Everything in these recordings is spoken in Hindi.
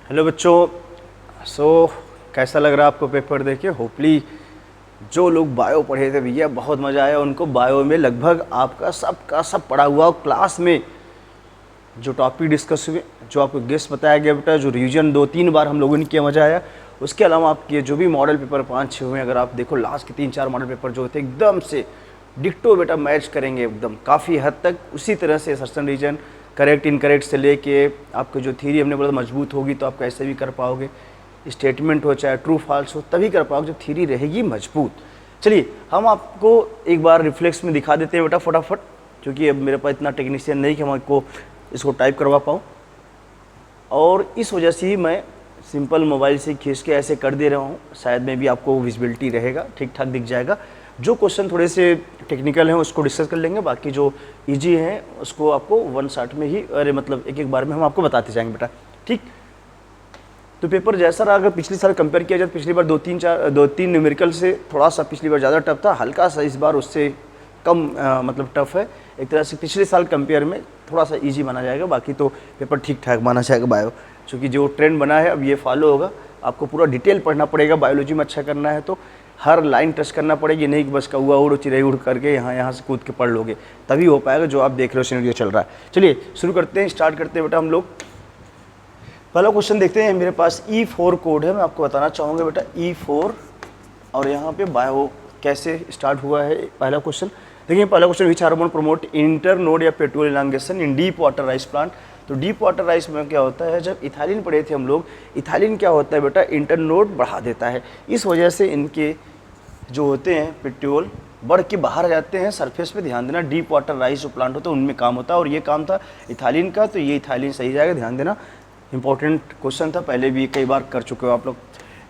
हेलो बच्चों। कैसा लग रहा है आपको पेपर देके? होपली जो लोग बायो पढ़े थे भैया बहुत मज़ा आया उनको। बायो में लगभग आपका सब पढ़ा हुआ क्लास में जो टॉपिक डिस्कस हुए, जो आपको गेस्ट बताया गया बेटा, जो रिवीजन 2-3 बार हम लोगों ने किया, मज़ा आया। उसके अलावा आपके जो भी मॉडल पेपर 5-6 हुए, अगर आप देखो लास्ट के 3-4 मॉडल पेपर जो थे एकदम से डिक्टो बेटा मैच करेंगे एकदम काफ़ी हद तक। उसी तरह से सर्सन रीजन करेक्ट इनकरेक्ट से लेके आपको जो थ्योरी हमने बोला मजबूत होगी तो आप कैसे भी कर पाओगे। स्टेटमेंट हो चाहे ट्रू फॉल्स हो तभी कर पाओगे जब थ्योरी रहेगी मजबूत। चलिए हम आपको एक बार रिफ्लेक्स में दिखा देते हैं बेटा फटाफट, क्योंकि अब मेरे पास इतना टेक्नीशियन नहीं कि हम आपको इसको टाइप करवा पाऊँ, और इस वजह से ही मैं सिंपल मोबाइल से खींच के ऐसे कर दे रहा हूँ। शायद में भी आपको विजिबिलिटी रहेगा, ठीक ठाक दिख जाएगा। जो क्वेश्चन थोड़े से टेक्निकल हैं उसको डिस्कस कर लेंगे, बाकी जो इजी हैं उसको आपको वन शॉट में ही, अरे मतलब एक बार में हम आपको बताते जाएंगे बेटा, ठीक। तो पेपर जैसा रहा, अगर पिछले साल कंपेयर किया जाए, पिछली बार 2-3 न्यूमेरिकल से थोड़ा सा पिछली बार ज़्यादा टफ था, हल्का सा इस बार उससे कम मतलब टफ है। एक तरह से पिछले साल कंपेयर में थोड़ा सा इजी माना जाएगा, बाकी तो पेपर ठीक ठाक माना जाएगा बायो, क्योंकि जो ट्रेंड बना है अब ये फॉलो होगा। आपको पूरा डिटेल पढ़ना पड़ेगा, बायोलॉजी में अच्छा करना है तो हर लाइन टच करना पड़ेगी, नहीं कि बस कौआ उड़ चिड़ै उड़ करके यहाँ से कूद के पढ़ लोगे, तभी हो पाएगा जो आप देख रहे हो सिनेरियो चल रहा है। चलिए शुरू करते हैं, स्टार्ट करते हैं बेटा हम लोग। पहला क्वेश्चन देखते हैं, मेरे पास E4 कोड है, मैं आपको बताना चाहूँगा बेटा E4, और यहाँ पे बायो कैसे स्टार्ट हुआ है। पहला क्वेश्चन देखिए, पहला question which hormone promote inter node या petiole elongation in deep water rice plant. तो डीप वाटर राइस में क्या होता है, जब इथाइलिन पढ़े थे हम लोग, इथाइलिन क्या होता है बेटा, इंटर नोड बढ़ा देता है, इस वजह से इनके जो होते हैं पेट्रोल बढ़ के बाहर आ जाते हैं सरफेस पे। ध्यान देना, डीप वाटर राइस जो प्लांट होता है उनमें काम होता है, और ये काम था इथाइलिन का, तो ये इथाइलिन सही जाएगा। ध्यान देना, इंपॉर्टेंट क्वेश्चन था, पहले भी कई बार कर चुके हो आप लोग।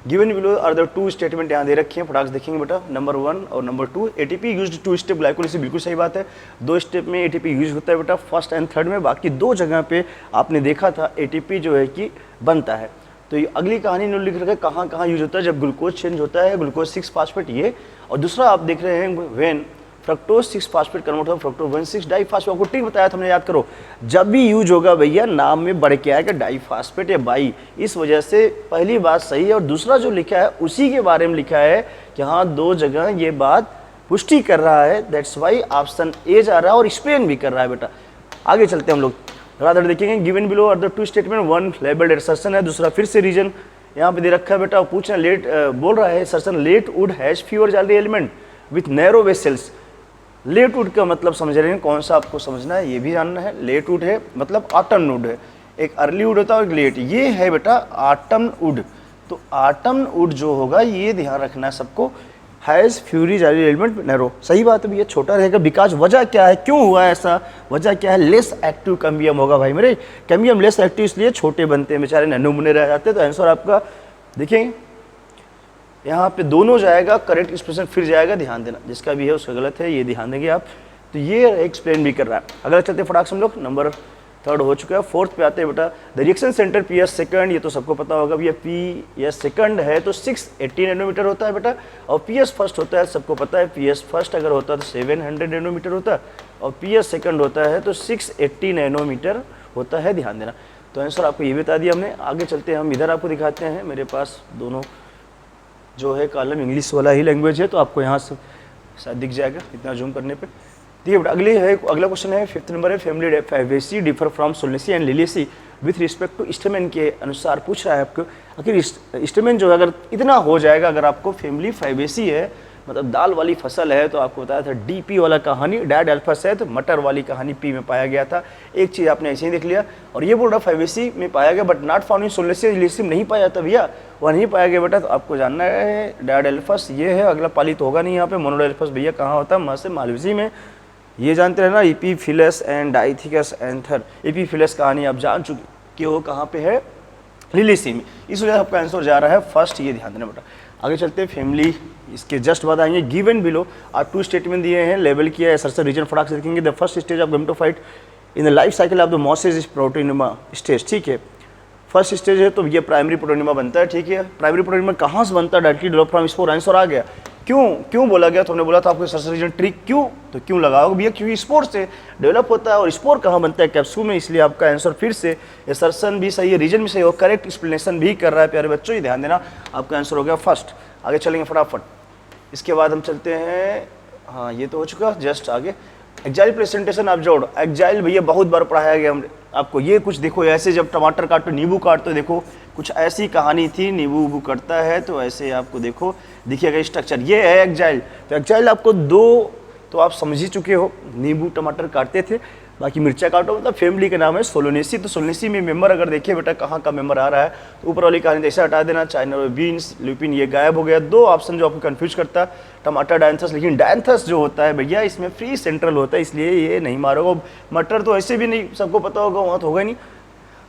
Given below are the two statement यहाँ दे रखे हैं, फटाक देखेंगे बेटा, नंबर 1 और number 2। ATP used to step glycolysis, बिल्कुल सही बात है, 2 स्टेप में एटीपी यूज होता है बेटा, फर्स्ट एंड थर्ड में। बाकी 2 जगह पे आपने देखा था एटीपी जो है कि बनता है। तो ये अगली कहानी ने लिख रखा है कहाँ कहाँ यूज होता है, जब ग्लूकोज चेंज होता है, ग्लूकोज 6 फास्फेट ये, और दूसरा आप देख रहे हैं व्हेन फ्रक्टोज 6 फास्फेट कन्वर्ट होगा फ्रक्टोज 1,6 डाइफास्फेट। आपको ठीक बताया था हमने, याद करो, जब भी यूज होगा भैया नाम में बढ़ के आएगा डाइफास्फेट या बाई, इस वजह से पहली बात सही है। और दूसरा जो लिखा है उसी के बारे में लिखा है कि हाँ 2 जगह ये बात पुष्टि कर रहा है, दैट्स वाई ऑप्शन ए जा रहा है, और एक्सप्लेन भी कर रहा है बेटा। आगे चलते हैं हम लोग, रादर देखेंगे। Given below are the 2 statement, 1 labelled assertion है, दूसरा फिर से रीजन यहाँ पे दे रखा है बेटा। पूछना लेट बोल रहा है assertion late wood has fewer xylary element with narrow vessels. Late wood का मतलब समझ रहे हैं, कौन सा आपको समझना है ये भी जानना है। लेट वुड है मतलब ऑटम वुड है, एक अर्ली वुड होता है और एक लेट, ये है बेटा ऑटम वुड। तो ऑटम वुड जो होगा ये ध्यान रखना है सबको, हैज़ फ्यूरी जाली एलिमेंट नैरो, सही बात है भैया, छोटा रहेगा। बिकॉज वजह क्या है, क्यों हुआ ऐसा, वजह क्या है, लेस एक्टिव कैम्बियम होगा भाई मेरे, कैम्बियम लेस एक्टिव इसलिए छोटे बनते हैं बेचारे, नन्हे मुन्ने रह जाते हैं। तो आंसर आपका देखेंगे यहाँ पे दोनों जाएगा, करेक्ट एक्सप्रेशन फिर जाएगा, ध्यान देना, जिसका भी है उसका गलत है, ये ध्यान देंगे आप। तो ये एक्सप्लेन भी कर रहा है। अगला चलते फटाक से हम लोग, नंबर 3 हो चुका है, 4th पे आते हैं बेटा। The reaction centre PS second, ये तो सबको पता होगा भैया, PS सेकंड है तो 680 नैनोमीटर होता है बेटा, और PS फर्स्ट होता है सबको पता है, PS फर्स्ट अगर होता है तो 700 नैनोमीटर होता है, और PS सेकंड होता है तो 680 नैनोमीटर होता है, ध्यान देना। तो आंसर आपको ये बता दिया हमने। आगे चलते हैं हम, इधर आपको दिखाते हैं, मेरे पास दोनों जो है कॉलम इंग्लिश वाला ही लैंग्वेज है, तो आपको यहाँ से शायद दिख जाएगा इतना जूम करने पे। देखिए बेटा अगला क्वेश्चन है 5th नंबर है, family Fabaceae differ from Solanaceae and Liliaceae with respect to stamen के अनुसार पूछ रहा है आपको। आखिर स्टेमेन जो है अगर इतना हो जाएगा, अगर आपको फैमिली फैबेसी है मतलब दाल वाली फसल है, तो आपको बताया था DP वाला कहानी डैड अल्फस है, तो मटर वाली कहानी P में पाया गया था। एक चीज़ आपने ऐसे ही देख लिया, और ये बोल रहा फैबेसी में पाया गया but not found in Solanaceae Liliaceae नहीं पाया था भैया, वह नहीं पाया गया बेटा। तो आपको जानना है डैड अल्फस ये है, अगला पाली तो होगा नहीं यहाँ पे। मोनोडेल्फस भैया कहाँ होता है, से मालवेसी में, ये जानते हैं ना, एपीफिलस एंड डाइथिकस एंथर। एपीफिलस कहानी आप जान चुके कि वो कहाँ पे है, लिलियसी में, इस वजह से आपका आंसर जा रहा है फर्स्ट, ये ध्यान देना बेटा। आगे चलते हैं फैमिली, इसके जस्ट बाद आएंगे। गिवन बिलो और 2 स्टेटमेंट दिए हैं, लेबल किया है, सरसर रीजन फटाक से देखेंगे। The first stage of gametophyte in the life cycle of the masses is protonema stage, ठीक है। फर्स्ट स्टेज है तो ये प्राइमरी प्रोटोनिमा बनता है, ठीक है। प्राइमरी प्रोटोनिमा कहाँ से बनता है, directly develop from spore, answer आ गया। क्यों क्यों बोला गया, तो हमने बोला था आपको सर्सन रीजन ट्री क्यों, तो क्यों लगाओगे भैया, क्योंकि स्पोर से डेवलप होता है और स्पोर कहाँ बनता है, कैप्सूल में, इसलिए आपका आंसर फिर से सर्सन भी सही है, रीजन भी सही है और करेक्ट एक्सप्लेनेशन भी कर रहा है प्यारे बच्चों, ये ध्यान देना, आपका आंसर हो गया फर्स्ट। आगे चलेंगे फटाफट, इसके बाद हम चलते हैं, हाँ ये तो हो चुका, जस्ट आगे एग्जाइल प्रेजेंटेशन आप जोड़, एग्जाइल भैया बहुत बार पढ़ाया गया हमने आपको, ये कुछ देखो ऐसे जब टमाटर काटो नींबू काटो, देखो कुछ ऐसी कहानी थी, नींबू उबू कटता है तो ऐसे आपको देखो दिखिएगा स्ट्रक्चर, ये है एग्जाइल। तो एग्जाइल आपको दो तो आप समझ ही चुके हो, नींबू टमाटर काटते थे, बाकी मिर्चा काटो मतलब फैमिली का नाम है सोलोनेसी। तो सोलोनेसी में मेंबर अगर देखिए बेटा कहाँ का मेंबर आ रहा है, तो ऊपर वाली कहानी जैसे हटा देना, चाइना बीन्स ल्यूपिन ये गायब हो गया, दो ऑप्शन जो आपको कंफ्यूज करता है टमाटर डायंथस, लेकिन डायंथस जो होता है भैया इसमें फ्री सेंट्रल होता है, इसलिए ये नहीं मारोगे। मटर तो ऐसे भी नहीं सबको पता होगा, वहाँ तो होगा ही नहीं,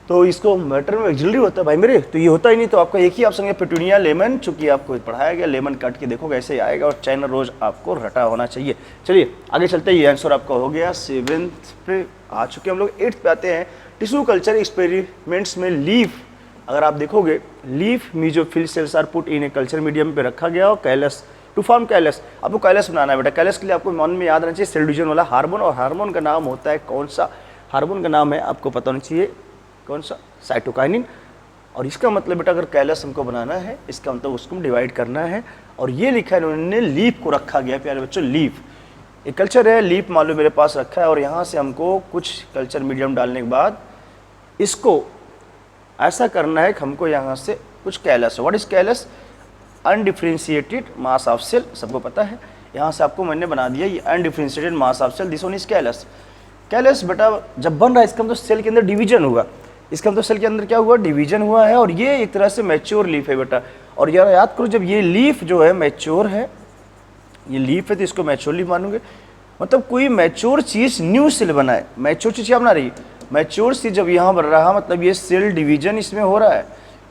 तो इसको मटर में एक्सिलरी होता है भाई मेरे, तो ये होता ही नहीं, तो आपका एक ही ऑप्शन है पेटूनिया लेमन, चूंकि आपको पढ़ाया गया, लेमन काट के देखोगे ऐसे ही आएगा, और चाइना रोज आपको रटा होना चाहिए। चलिए आगे चलते हैं, ये आंसर आपका हो गया, 7th पे आ चुके हम लोग, 8th पे आते हैं। टिश्यू कल्चर एक्सपेरिमेंट्स में लीफ, अगर आप देखोगे leaf mesophyll cells are put in a culture medium पे रखा गया, और कैलस टू फॉर्म कैलस, आपको कैलस बनाना है बेटा, कैलस के लिए आपको मन में याद रहना चाहिए सेल डिवीजन वाला हार्मोन, और हार्मोन का नाम होता है कौन सा, हार्मोन का नाम है आपको पता होना चाहिए कौन सा, साइटोकाइनिन। और इसका मतलब बेटा अगर कैलस हमको बनाना है, इसका मतलब उसको डिवाइड करना है, और ये लिखा है उन्होंने लीफ को रखा गया प्यारे बच्चों, लीफ एक कल्चर है, लीफ मान लो मेरे पास रखा है, और यहाँ से हमको कुछ कल्चर मीडियम डालने के बाद इसको ऐसा करना है कि हमको यहाँ से कुछ कैलस है। What is callus, undifferentiated mass of cell, सबको पता है, यहाँ से आपको मैंने बना दिया ये undifferentiated mass of cell, this one is callus. Callus बेटा जब बन रहा है इसका मतलब सेल के अंदर डिवीजन होगा, इसका मतलब सेल के अंदर क्या हुआ, डिवीजन हुआ है, और ये एक तरह से मैच्योर लीफ है बेटा। और यार याद करो जब ये लीफ जो है मैच्योर है, ये लीफ है तो इसको मैच्योर लीफ मानोगे, मतलब कोई मैच्योर चीज़ न्यू सेल बनाए, मैच्योर चीज़ क्या बना रही है, मैच्योर चीज़ जब यहाँ बन रहा मतलब ये सेल डिवीजन इसमें हो रहा है।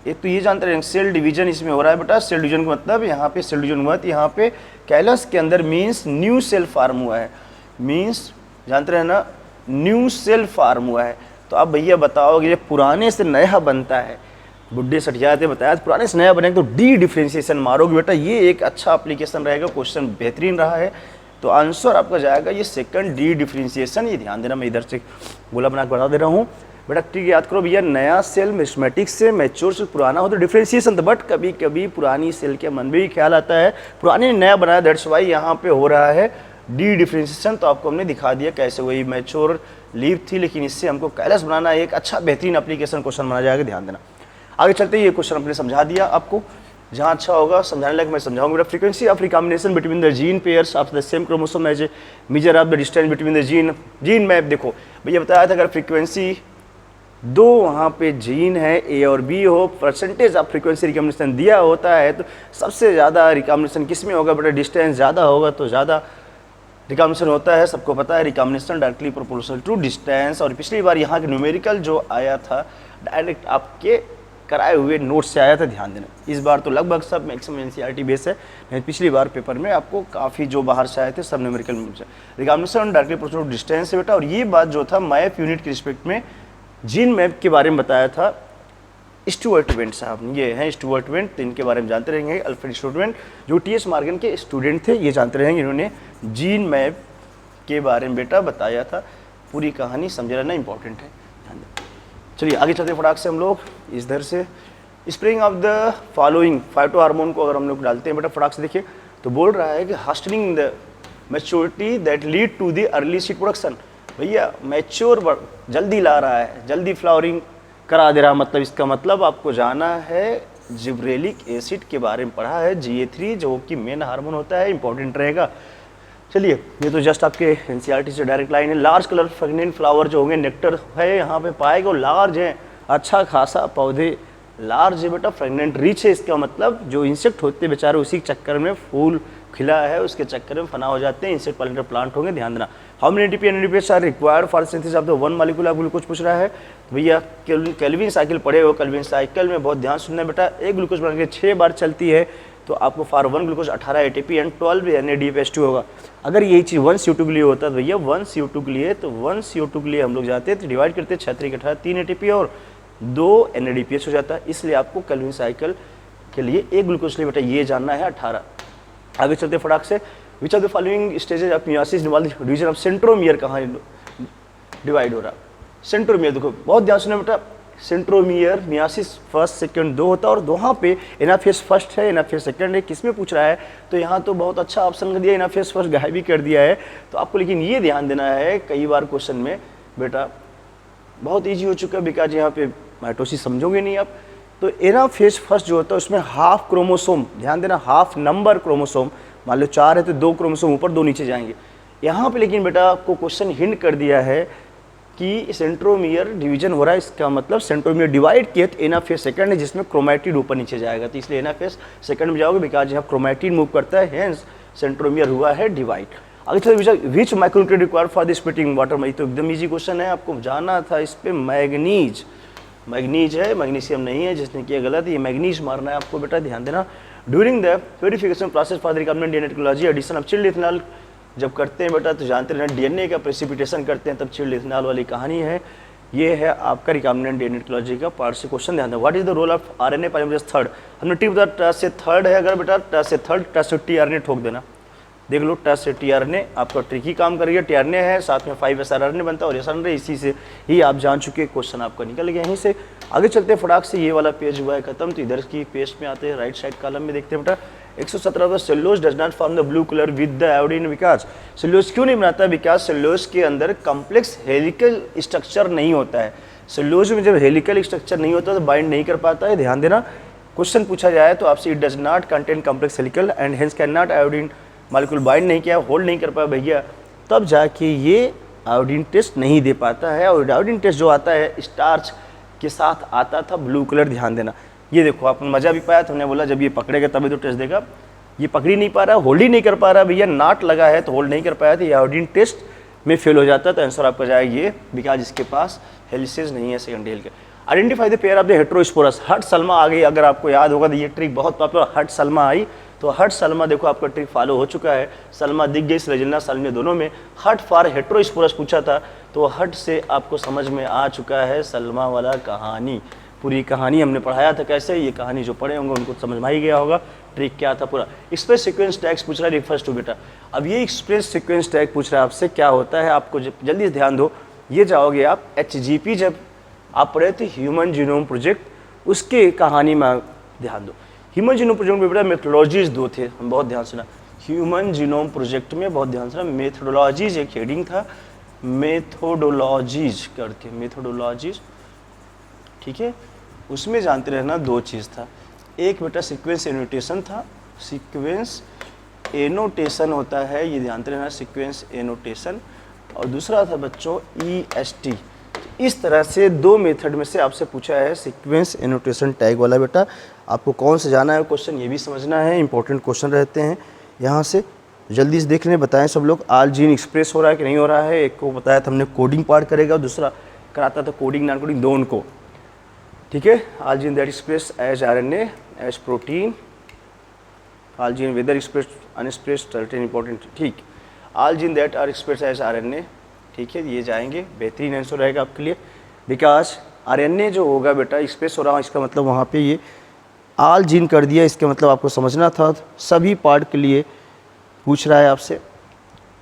एक तो ये जानते रहे सेल डिवीजन इसमें हो रहा है बेटा, सेल डिवीजन का मतलब यहाँ पे सेल डिवीजन हुआ है, तो यहाँ पे कैलस के अंदर मीन्स न्यू सेल फार्म हुआ है, मीन्स जानते रहे ना न्यू सेल फार्म हुआ है। तो आप भैया बताओगे जब पुराने से नया बनता है, बुढ़े सठियाते बताया पुराने से नया बनेगा तो डी डिफ्रेंशिएशन मारोगे बेटा, ये एक अच्छा एप्लीकेशन रहेगा, क्वेश्चन बेहतरीन रहा है, तो आंसर आपका जाएगा ये सेकंड डी डिफ्रेंशिएशन। ये ध्यान देना, मैं इधर से गोला बना के बता दे रहा हूँ बेटा, ठीक याद करो भैया, नया सेल मिसमेटिक से मैच्योर से पुराना हो तो डिफ्रेंशिएशन था, बट कभी कभी पुरानी सेल के मन में भी ख्याल आता है पुराने ने नया बनाया, दैट्स वाई यहाँ पे हो रहा है डी डिफ्रेंशिएशन। तो आपको हमने दिखा दिया कैसे, वही मैच्योर लीफ थी लेकिन इससे हमको कैलस बनाना एक अच्छा बेहतरीन एप्लीकेशन क्वेश्चन बना जाएगा, ध्यान देना। आगे चलते ये क्वेश्चन हमने समझा दिया आपको, जहाँ अच्छा होगा समझाने लगे मैं समझाऊंगा बेटा। Frequency of recombination between the gene pairs of the same chromosome as a measure of the distance between the gene map. देखो भैया बताया था अगर फ्रीक्वेंसी दो वहाँ पे जीन है ए और बी हो, परसेंटेज ऑफ फ्रीक्वेंसी रिकॉम्बिनेशन दिया होता है, तो सबसे ज़्यादा रिकॉम्बिनेशन किस में होगा बेटा, डिस्टेंस ज़्यादा होगा तो ज़्यादा रिकॉम्बिनेशन होता है, सबको पता है recombination directly proportional to distance. और पिछली बार यहाँ के न्यूमेरिकल जो आया था डायरेक्ट आपके कराए हुए नोट से आया था, ध्यान देना। इस बार तो लगभग सब मैक्सिमम एनसीईआरटी बेस है, नहीं पिछली बार पेपर में आपको काफ़ी जो बाहर से आए थे सब numerical recombination directly proportional to distance है बेटा। और ये बात जो था मैप यूनिट के रिस्पेक्ट में जीन मैप के बारे में बताया था स्टुअर्ट वेंट साहब, ये हैं स्टुअर्ट वेंट, तो इनके बारे में जानते रहेंगे। अल्फ्रेड स्टुअर्ट वेंट जो टीएस मॉर्गन के स्टूडेंट थे, ये जानते रहेंगे, इन्होंने जीन मैप के बारे में बेटा बताया था, पूरी कहानी समझ लेना इंपॉर्टेंट है, ध्यान दें। चलिए आगे चलते फटाक से हम लोग इधर से, spring of the following phyto hormone को अगर हम लोग डालते हैं बेटा फटाक से देखिए, तो बोल रहा है कि hastening the maturity that lead to the early seed production. भैया मैच्योर जल्दी ला रहा है, जल्दी फ्लावरिंग करा दे रहा, मतलब इसका मतलब आपको जाना है जिब्रेलिक एसिड के बारे में पढ़ा है, GA3 जो कि मेन हार्मोन होता है, इंपॉर्टेंट रहेगा। चलिए ये तो जस्ट आपके एनसीईआरटी से डायरेक्ट लाइन है। लार्ज कलर फ्रेगनेंट फ्लावर जो होंगे नेक्टर है यहाँ पे पाएगा, लार्ज है, अच्छा खासा पौधे लार्ज है बेटा, फ्रेगनेंट रिच है, इसका मतलब जो इंसेक्ट होते हैं बेचारे उसी के चक्कर में फूल खिला है, उसके चक्कर में फना हो जाते हैं, इंसेक्ट पॉलिनेटर प्लांट होंगे, ध्यान देना। How many ATP and NADP are required for synthesis of the one molecule, आप ग्लूकोज पूछ रहा है भैया। केल्विन साइकिल पढ़े हो, केल्विन साइकिल में बहुत ध्यान सुनना है बेटा, एक ग्लूकोज बना के 6 बार चलती है, तो आपको for 1 glucose 18 ATP and 12 NADPH2 होगा। अगर यही चीज़ 1 CO2 के लिए होता तो भैया 1 CO2 के लिए, तो 1 CO2 के लिए हम लोग जाते तो डिवाइड करते 6 3 18 3 ATP और 2 NADPH हो जाता है। इसलिए आपको केल्विन साइकिल के लिए एक ग्लूकोज के लिए बेटा ये जानना है 18 आगे चलते फटाक से, which of the following stages of meiosis involve division of centromere, कहाँ डिवाइड हो रहा है सेंट्रोमियर। देखो बहुत ध्यान सुना बेटा, सेंट्रोमियर मियोसिस फर्स्ट सेकंड दो होता है, और वहाँ पे एनाफेज फर्स्ट है, एनाफेज सेकंड है, किस में पूछ रहा है, तो यहाँ तो बहुत अच्छा ऑप्शन कर दिया, एनाफेज फर्स्ट गायब भी कर दिया है। तो आपको लेकिन ये ध्यान देना है, कई बार क्वेश्चन में बेटा बहुत ईजी हो चुका है, बिकॉज यहाँ पे माइटोसिस समझोगे नहीं आप। तो एनाफेज फर्स्ट जो होता है उसमें हाफ क्रोमोसोम, ध्यान देना, हाफ नंबर क्रोमोसोम, मान लो 4 है तो 2 क्रोमोसोम ऊपर 2 नीचे जाएंगे। यहाँ पे लेकिन बेटा आपको क्वेश्चन हिंट कर दिया है कि सेंट्रोमियर डिवीजन हो रहा है, इसका मतलब सेंट्रोमियर डिवाइड किया तो एनाफेज सेकंड है जिसमें क्रोमैटिड ऊपर नीचे जाएगा, तो इसलिए एनाफेज सेकंड में जाओगे, बिकॉज यहाँ क्रोमैटिड मूव करता है, हेंस सेंट्रोमियर हुआ है डिवाइड। आगे चलो, which micronutrient required for the splitting water, तो एकदम इजी क्वेश्चन है, आपको जाना था इस पे। मैग्नीज, मैग्नीज है, मैग्नीशियम नहीं है, जिसने किया गलत, ये मैग्नीज मारना है आपको बेटा, ध्यान देना। During the purification process for the recombinant DNA technology addition of chilled ethanol, जब करते हैं बेटा तो जानते रहना डीएनए का प्रेसिपिटेशन करते हैं तब चिल्ड इथेनॉल वाली कहानी है। ये है आपका रिकम्बिनेंट डीएनए टेक्नोलॉजी का पार्ट से क्वेश्चन, ध्यान देना। What is the role of RNA polymerase third, हमने टी बता से थर्ड है, अगर बेटा ट से थर्ड, ट से टीआरएनए ठोक देना, देख लो ट से टीआरएनए आपका ट्रिकी काम करेगा, टीआरएनए है साथ में 5 एसआरएनए बनता है और एसआरएनए, इसी से ही आप जान चुके क्वेश्चन आपका निकल गया। यहीं से आगे चलते हैं फटाक से, ये वाला पेज हुआ है खत्म, तो इधर की पेज में आते हैं, राइट साइड कॉलम में देखते हैं बेटा 117 cellulose does not form the blue colour with the iodine, because cellulose क्यों नहीं बनाता, बिकॉज सेलुलोज के अंदर कॉम्प्लेक्स हेलिकल स्ट्रक्चर नहीं होता है। सेलुलोज में जब हेलिकल स्ट्रक्चर नहीं होता तो बाइंड नहीं कर पाता है, ध्यान देना। क्वेश्चन पूछा जाए तो आपसे it does not contain complex helical and hence can not iodine molecule bind नहीं किया, होल्ड नहीं कर पाया भैया, तब जाके ये आयोडीन टेस्ट नहीं दे पाता है। और आयोडीन टेस्ट जो आता है स्टार्च के साथ आता था ब्लू कलर, ध्यान देना। ये देखो आपने मजा भी पाया, तो हमने बोला जब ये पकड़ेगा तभी तो टेस्ट देगा, ये पकड़ ही नहीं पा रहा, होल्ड ही नहीं कर पा रहा भैया, नाट लगा है तो होल्ड नहीं कर पाया, तो ये आयोडीन टेस्ट में फेल हो जाता है। तो आंसर आपका जाएगा ये, बिकॉज इसके पास हेलिसेज नहीं है secondary helical. Identify the pair of the heterosporous, हर्ट सल्मा आ गई, अगर आपको याद होगा तो ये ट्रिक बहुत पॉपुलर, हर्ट सल्मा आई, तो हर्ट सल्मा देखो आपका ट्रिक फॉलो हो चुका है, सल्मा दिख गई, स्लेजिना सल्मे दोनों में। हर्ट फॉर हेटेरोस्पोरस पूछा था, तो हर्ट से आपको समझ में आ चुका है सल्मा वाला कहानी, पूरी कहानी हमने पढ़ाया था कैसे, ये कहानी जो पढ़े होंगे उनको समझ में ही गया होगा ट्रिक क्या था पूरा। एक्सप्रेस सीक्वेंस टैग्स पूछ रहा है, रिफर्स टू बेटा, अब ये एक्सप्रेस सीक्वेंस टैग पूछ रहा है आपसे, क्या होता है आपको जल्दी ध्यान दो, ये जाओगे आप HGP, जब आप पढ़े थे ह्यूमन जीनोम प्रोजेक्ट, उसके कहानी में ध्यान दो। ह्यूमन जीनोम प्रोजेक्ट में बेटा मेथोडोलॉजीज 2 थे, हम बहुत ध्यान सुना, ह्यूमन जीनोम प्रोजेक्ट में बहुत ध्यान सुना, मेथोडोलॉजीज एक हेडिंग था, मेथोडोलॉजीज करके, मेथोडोलॉजीज, ठीक है, उसमें जानते रहना 2 चीज़ था, एक बेटा सीक्वेंस एनोटेशन था, सीक्वेंस एनोटेशन होता है, ये ध्यान रहना सीक्वेंस एनोटेशन, और दूसरा था बच्चों EST। इस तरह से 2 मेथड में से आपसे पूछा है सीक्वेंस एनोटेशन टैग वाला बेटा, आपको कौन से जाना है क्वेश्चन ये भी समझना है, इंपॉर्टेंट क्वेश्चन रहते हैं। यहाँ से जल्दी से देख लें, बताएं सब लोग, आल जीन एक्सप्रेस हो रहा है कि नहीं हो रहा है। एक को बताया था हमने कोडिंग पार्ट करेगा, दूसरा कराता था कोडिंग नॉन कोडिंग, दोनों को, ठीक है। All gene that express as RNA as protein, all gene whether express unexpress certain important, ठीक। All gene that are express as RNA, ठीक है, ये जाएंगे, बेहतरीन आंसर रहेगा आपके लिए, बिकॉज RNA जो होगा बेटा एक्सप्रेस हो रहा है, इसका मतलब वहाँ पे ये आल जीन कर दिया, इसका मतलब आपको समझना था, सभी पार्ट के लिए पूछ रहा है आपसे,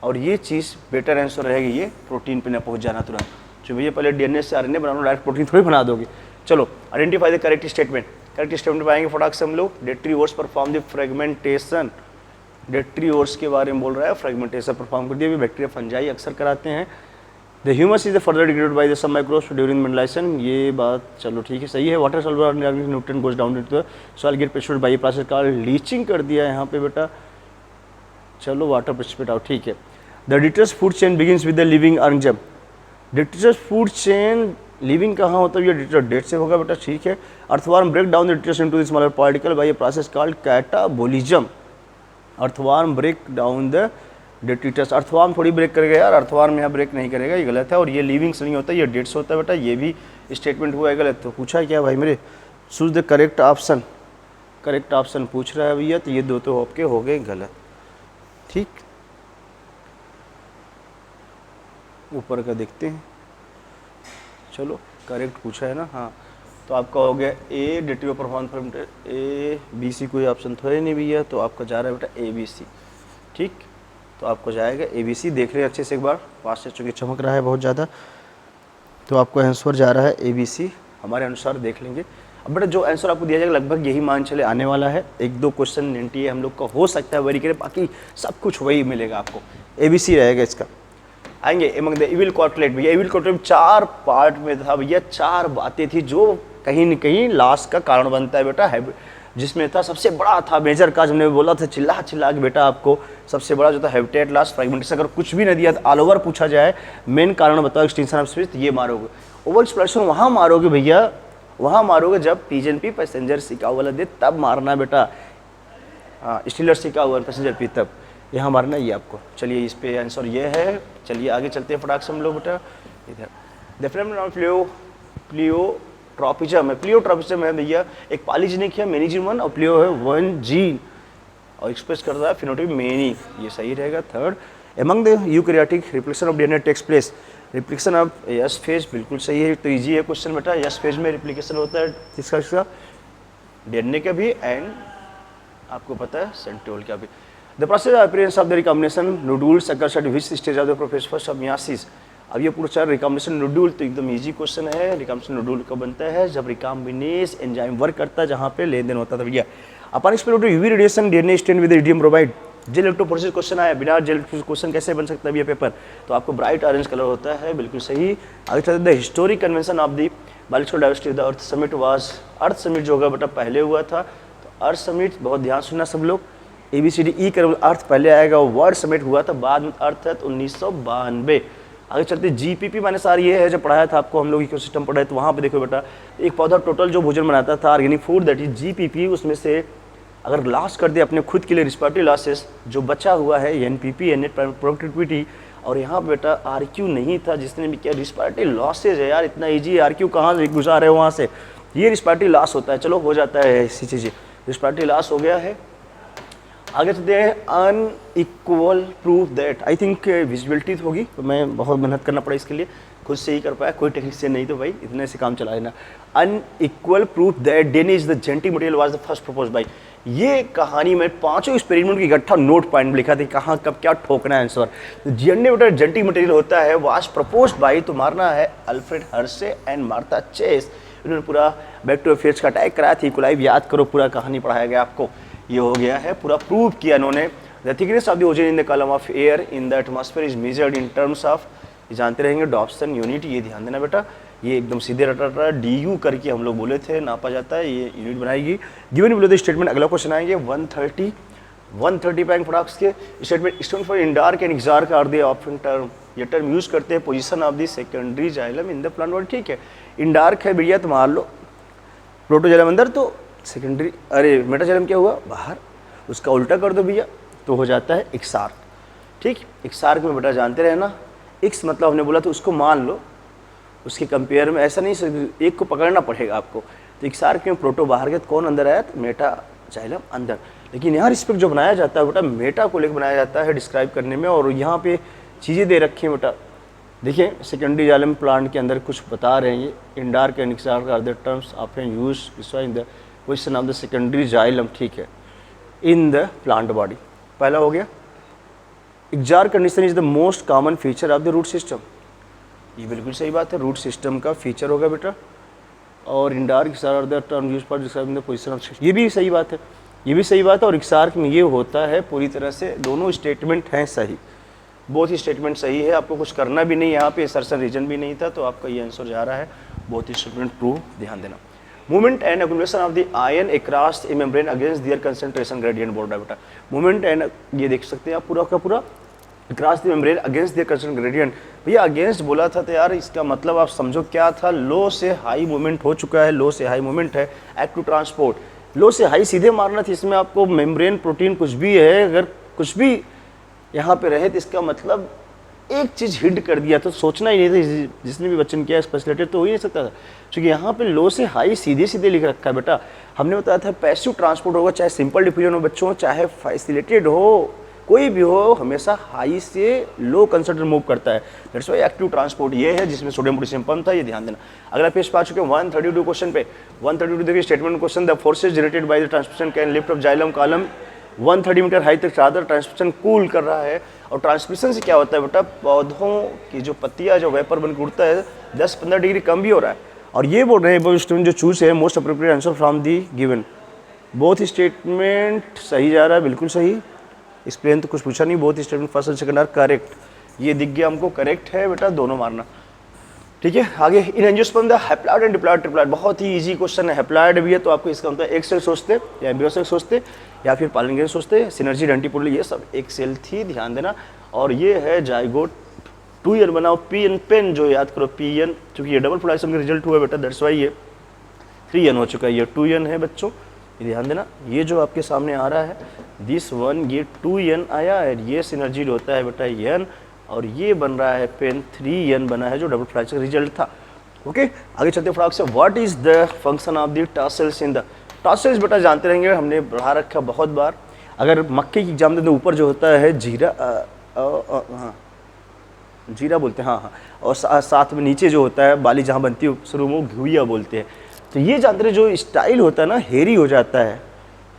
और ये चीज़ बेटर आंसर रहेगी, ये प्रोटीन पे ना पहुँच जाना तुरंत, जो भैया पहले DNA से RNA बनाना, डायरेक्ट प्रोटीन थोड़ी बना दोगे। चलो identify the correct statement, correct statement पाएंगे फटाक से हम लोग। डेट्रीओर्स परफॉर्म द फ्रेगमेंटेशन, डेट्रीओर्स के बारे में बोल रहा है, फ्रेगमेंटेशन परफॉर्म कर दिया, भी बैक्टीरिया फंजाई अक्सर कराते हैं। The humus is the further degraded by the some microbes during mineralisation, ये बात चलो ठीक है, सही है। Water soluble organic nutrient goes down into the soil get precipitated by process called leaching कर दिया यहाँ पे बेटा, चलो वाटर प्रेसिपिटेट आउट, ठीक है। The detritus food chain begins with the living organism, detritus food chain living कहाँ होता है, ये डिट्रस डेट से होगा बेटा, ठीक है। Earthworm break down the detritus into the smaller particle by a process called catabolism, earthworm break down the detritus, earthworm थोड़ी ब्रेक करेगा यार, अर्थवर्म यहाँ ब्रेक नहीं करेगा, ये गलत है। और ये लिविंग्स नहीं होता, ये डेट्स होता है बेटा, ये भी स्टेटमेंट हुआ है गलत। तो पूछा क्या भाई मेरे, choose the correct option, correct option पूछ रहा है भैया, तो ये 2 तो आपके हो गए गलत, ठीक। ऊपर का देखते हैं, चलो करेक्ट पूछा है ना, हाँ तो आपका हो गया A, dative performance A B C, कोई ऑप्शन तो है नहीं भैया, तो आपका जा रहा है बेटा ए बी सी। ठीक, तो आपको जाएगा ए बी सी। देख रहे हैं अच्छे से एक बार, पास से चूँकि चमक रहा है बहुत ज़्यादा, तो आपको आंसर जा रहा है ए बी सी। हमारे अनुसार देख लेंगे। अब बेटा जो आंसर आपको दिया जाएगा लगभग यही मान चले आने वाला है। एक दो क्वेश्चन एनटीए हम लोग का हो सकता है वरी करे, बाकी सब कुछ वही मिलेगा आपको। ए बी सी रहेगा इसका। आएंगे एमंग द इविल कॉर्टलेट। भैया इविल कॉर्टलेट 4 पार्ट में था भैया, 4 बातें थी जो कहीं न कहीं लॉस का कारण बनता है बेटा। जिसमें था सबसे बड़ा था मेजर काज, हमने बोला था चिल्ला चिल्ला के बेटा आपको, सबसे बड़ा जो था हैबिटेट लॉस, फ्रेगमेंटेशन। अगर कुछ भी न दिया तो ऑल ओवर पूछा जाए मेन कारण बताओ एक्सटेंशन ऑफ स्पीच, ये मारोगे। ओवर एक्सप्लोरेशन वहाँ मारोगे भैया, वहाँ मारोगे जब पिजन पी पैसेंजर सिका वाला दे, तब मारना बेटा। हाँ, स्टीलर सिका हुआ पैसेंजर पी, तब यहाँ मारना ये आपको। चलिए इस पे आंसर ये है। चलिए आगे चलते हैं फटाक से हम लोग बेटा। इधर डेफिनेटली प्लियोट्रॉपिज्म है, प्लियोट्रॉपिज्म है भैया, एक पॉलीजेनिक है मेनिजीन 1 और प्लियो है 1 जीन और एक्सप्रेस कर रहा है फिनोटाइप मेनी, ये सही रहेगा। Third, among the eukaryotic replication of DNA takes place, replication of S phase, बिल्कुल सही है। तो इजी है क्वेश्चन बेटा, यस फेज में रिप्लिकेशन होता है किसका, डीएनए का भी एंड आपको पता है सेंट्रियोल का भी। The process of appearance of the recombination nodules occurs at which stage of the process first of meiosis. अब ये पूछा रिकॉम्बिनेशन नोडुल, तो एकदम इजी क्वेश्चन है। रिकॉम्बिनेशन नोडुल कब बनता है, जब रिकॉम्बिनेज एंजाइम वर्क करता है जहाँ पे लेन देन होता था भैया। अपन explore UV radiation DNA stain with ethidium bromide, gel electrophoresis question आया, बिना जेल क्वेश्चन कैसे बन सकता है ये पेपर, तो आपको ब्राइट ऑरेंज कलर होता है, बिल्कुल सही। आगे चलते the historic convention of the biological diversity of the earth summit was, earth summit जो होगा बेटा पहले हुआ था, तो अर्थ समिट बहुत ध्यान सुनना सब लोग, ABCDE कर अर्थ पहले आएगा, वर्ल्ड समिट हुआ था बाद में, अर्थ है 1992। आगे चलते GPP माने सार ये है, जब पढ़ाया था आपको हम लोग इकोसिस्टम पढ़ाए, तो वहाँ पे देखो बेटा एक पौधा टोटल जो भोजन बनाता था organic food that is GPP, उसमें से अगर लॉस कर दे अपने खुद के लिए रिस्पिरेटरी लॉसेस, जो बचा हुआ है NPP नेट प्रोडक्टिविटी, और यहाँ पे बेटा RQ नहीं था जिसने भी किया रिस्पिरेटरी लॉसेज है। यार इतना ईजी RQ कहाँ से गुजार है वहाँ से, ये रिस्पिरेटरी लॉस होता है। चलो हो जाता है ऐसी चीज़ें, रिस्पिरेटरी लॉस हो गया है। आगे चलते हैं unequal proof that, I think visibility होगी, तो मैं बहुत मेहनत करना पड़ा इसके लिए, खुद से ही कर पाया, कोई टेक्नीशियन नहीं, तो भाई इतने से काम चला लेना। Unequal proof that DNA is the genetic material was the first propose by, ये कहानी में 5 एक्सपेरिमेंट की इकट्ठा नोट पॉइंट में लिखा था, कहाँ कब क्या ठोकना है आंसर। डीएनए बेटा जेनेटिक मटेरियल होता है, वाज प्रपोज बाय, तो मारना है Alfred Hershey and Martha Chase. इन्होंने पूरा बैक्टीरियोफेज का अटैक कराया थी, इकोलाई याद करो, पूरा कहानी पढ़ाया गया आपको, ये हो गया है, पूरा प्रूव किया इन्होंने। The thickness of the ozone in the column of air in the atmosphere is measured in terms of, जानते रहेंगे डॉप्सन यूनिट, ये ध्यान देना बेटा, ये एकदम सीधे रटा रटा DU करके हम लोग बोले थे, नापा जाता है, ये यूनिट बनाएगी। गिवन बिलो द स्टेटमेंट, अगला क्वेश्चन आएंगे 130 बैंक प्रोडक्ट्स के statement, student for endarch and exarch are they option term, ये टर्म यूज करते हैं position of the secondary xylem in the plant body. ठीक है, इंडार्क है भैया तो मान लो प्रोटोजाइलम अंदर, तो सेकेंडरी, अरे मेटाजाइलम क्या हुआ बाहर, उसका उल्टा कर दो भैया तो हो जाता है एक्सार्क। ठीक, एक्सार्क में बेटा जानते रहना, एक्स मतलब हमने बोला तो उसको मान लो, उसके कंपेयर में ऐसा नहीं, एक को पकड़ना पड़ेगा आपको। तो एक्सार्क में प्रोटो बाहर गया तो कौन अंदर आया, तो मेटाजाइलम अंदर। लेकिन यहाँ रिस्पेक्ट जो बनाया जाता है बेटा मेटा को लेकर बनाया जाता है डिस्क्राइब करने में, और यहाँ पे चीज़ें दे रखी हैं बेटा, देखिए सेकेंडरी जाइलम प्लांट के अंदर कुछ बता रहे हैं ये, endarch and exarch are the terms often used in the position of the secondary xylem, ठीक है, इन द प्लांट बॉडी। पहला हो गया exarch condition is the most common feature of the root system, ये बिल्कुल सही बात है, रूट सिस्टम का फीचर होगा बेटा। और endarch exarch are the term used for describing the position of, ये भी सही बात है, ये भी सही बात है। और एक्सार्क में ये होता है पूरी तरह से, दोनों स्टेटमेंट हैं सही, बहुत ही स्टेटमेंट सही है, आपको कुछ करना भी नहीं, यहाँ पे सर्सन रीजन भी नहीं था, तो आपका ये आंसर जा रहा है, बहुत ही स्टेटमेंट प्रूव, ध्यान देना। Movement and accumulation of the ion across A membrane against their concentration gradient board है बेटा। मूवमेंट एंड ये देख सकते हैं आप पूरा का पूरा across the membrane against their concentration gradient, भैया अगेंस्ट बोला था तो यार इसका मतलब आप समझो क्या था, लो से हाई मूवमेंट हो चुका है, लो से हाई मूवमेंट है, एक्ट टू ट्रांसपोर्ट, लो से हाई सीधे मारना था, इसमें आपको मेम्ब्रेन प्रोटीन कुछ भी है, अगर कुछ भी यहाँ पे रहे तो इसका मतलब एक चीज़ हिट कर दिया, तो सोचना ही नहीं था, जिसने भी बच्चन किया स्पेशलेटेड तो हो ही नहीं सकता था, क्योंकि यहाँ पे लो से हाई सीधे सीधे लिख रखा है बेटा। हमने बताया था पैसिव ट्रांसपोर्ट होगा, चाहे सिंपल डिफ्यूजन हो बच्चों, चाहे फैसिलिटेड हो, कोई भी हो हमेशा हाई से लो कंसंट्रेट मूव करता है। दैट्स व्हाई एक्टिव ट्रांसपोर्ट ये है जिसमें सोडियम पोटेशियम पंप था, ये ध्यान देना। अगला पेज पे आ चुके हैं 132 क्वेश्चन पे। 132 देखिए statement question, the forces generated by the transmission can lift up xylem column 130 metre height तक चादर ट्रांसमिशन कूल कर रहा है। और ट्रांसमिशन से क्या होता है बेटा, पौधों की जो पत्तियां जो वेपर बन के उड़ता है 10-15 डिग्री कम भी हो रहा है। और ये बोल रहे हैं स्टूडेंट जो चूज है most appropriate answer from the given. Both statement सही जा रहा है, बिल्कुल सही। एक्सप्लेन तो कुछ पूछा नहीं, बोथ स्टेटमेंट फर्स्ट और सेकंड आर करेक्ट। ये दिख गया हमको, करेक्ट है बेटा, दोनों मारना। ठीक है, आगे इन angiosperm the haploid and diploid triploid, बहुत ही इजी क्वेश्चन है। हैप्लॉइड भी है तो आपको इसका मतलब एक सेल सोचते या एम्ब्रियो सेल सोचते या फिर पालिन सोचते, सिनर्जी डंटीपोटली, ये सब एक सेल थी, ध्यान देना। और ये है जाइगोट, 2n बनाओ, पीएन पेन जो याद करो, पीएन, क्योंकि ये डबल फ्लाइसम का रिजल्ट हुआ बेटा, दैट्स वाई ये 3n हो चुका है, ये 2n है बच्चों, ये ध्यान देना। ये जो आपके सामने आ रहा है दिस वन, ये 2n आया है, ये सिनर्जी होता है बेटा n, और ये बन रहा है पेन 3n बना है जो डबल फ्लाइस का रिजल्ट था। ओके, आगे चलते फ्रॉक से। What is the function of the tassels in the, tassels बेटा जानते रहेंगे, हमने बढ़ा रखा बहुत बार। अगर मक्के की एग्जाम देते ऊपर जो होता है जीरा, हाँ जीरा बोलते हैं, हाँ, और साथ में नीचे जो होता है बाली जहाँ बनती है शुरू में घुइया बोलते हैं। तो ये जानते रहे जो स्टाइल होता है ना हेरी हो जाता है,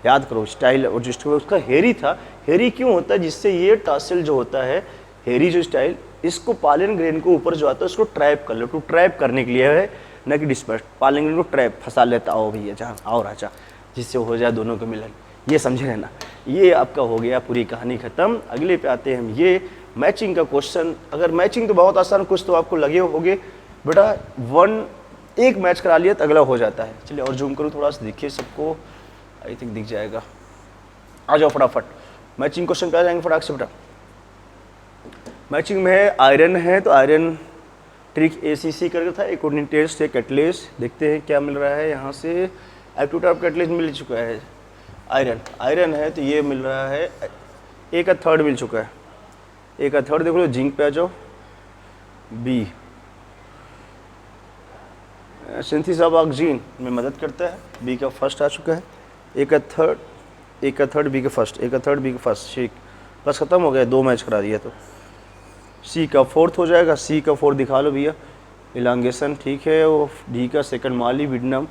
याद करो स्टाइल, और जिस उसका हेरी था, हेरी क्यों होता है, जिससे ये टॉसल जो होता है हेरी जो स्टाइल, इसको पालन ग्रेन को ऊपर जो आता है उसको ट्रैप कर लो, टू ट्रैप करने के लिए है, न कि डिस्पर्स। पालन ग्रेन को ट्रैप फंसा लेता, आओ भैया जहाँ आओ राजा, जिससे हो जाए दोनों का मिलन, ये समझे रहना। ये आपका हो गया, पूरी कहानी खत्म। अगले पे आते हैं हम, ये मैचिंग का क्वेश्चन। अगर मैचिंग तो बहुत आसान, कुछ तो आपको लगे होंगे बेटा, एक मैच करा लिया तो अगला हो जाता है। चलिए और जूम करूँ थोड़ा सा, देखिए सबको, आई थिंक दिख जाएगा। आ जाओ फटाफट, मैचिंग क्वेश्चन पे आ जाएंगे फटाक से बेटा। मैचिंग में आयरन है तो आयरन ट्रिक ACC करके था, एक कोऑर्डिनेट टेस्ट है, कैटलिस्ट, देखते हैं क्या मिल रहा है यहाँ से। एप्टीट्यूड ऑफ कैटलिस्ट मिल चुका है, आयरन है तो ये मिल रहा है, 1/3 मिल चुका है, 1/3 देख लो। जिंक पे आ जाओ, B सिंथेसिस ऑफ ऑक्सीजन में मदद करता है, B का फर्स्ट आ चुका है, 1/3 B का फर्स्ट, 1/3 B का फर्स्ट, ठीक, बस खत्म हो गया, 2 मैच करा दिया तो C का फोर्थ हो जाएगा, C का फोर्थ दिखा लो भैया, इलांगेशन, ठीक है। वो D का सेकंड मॉलिब्डेनम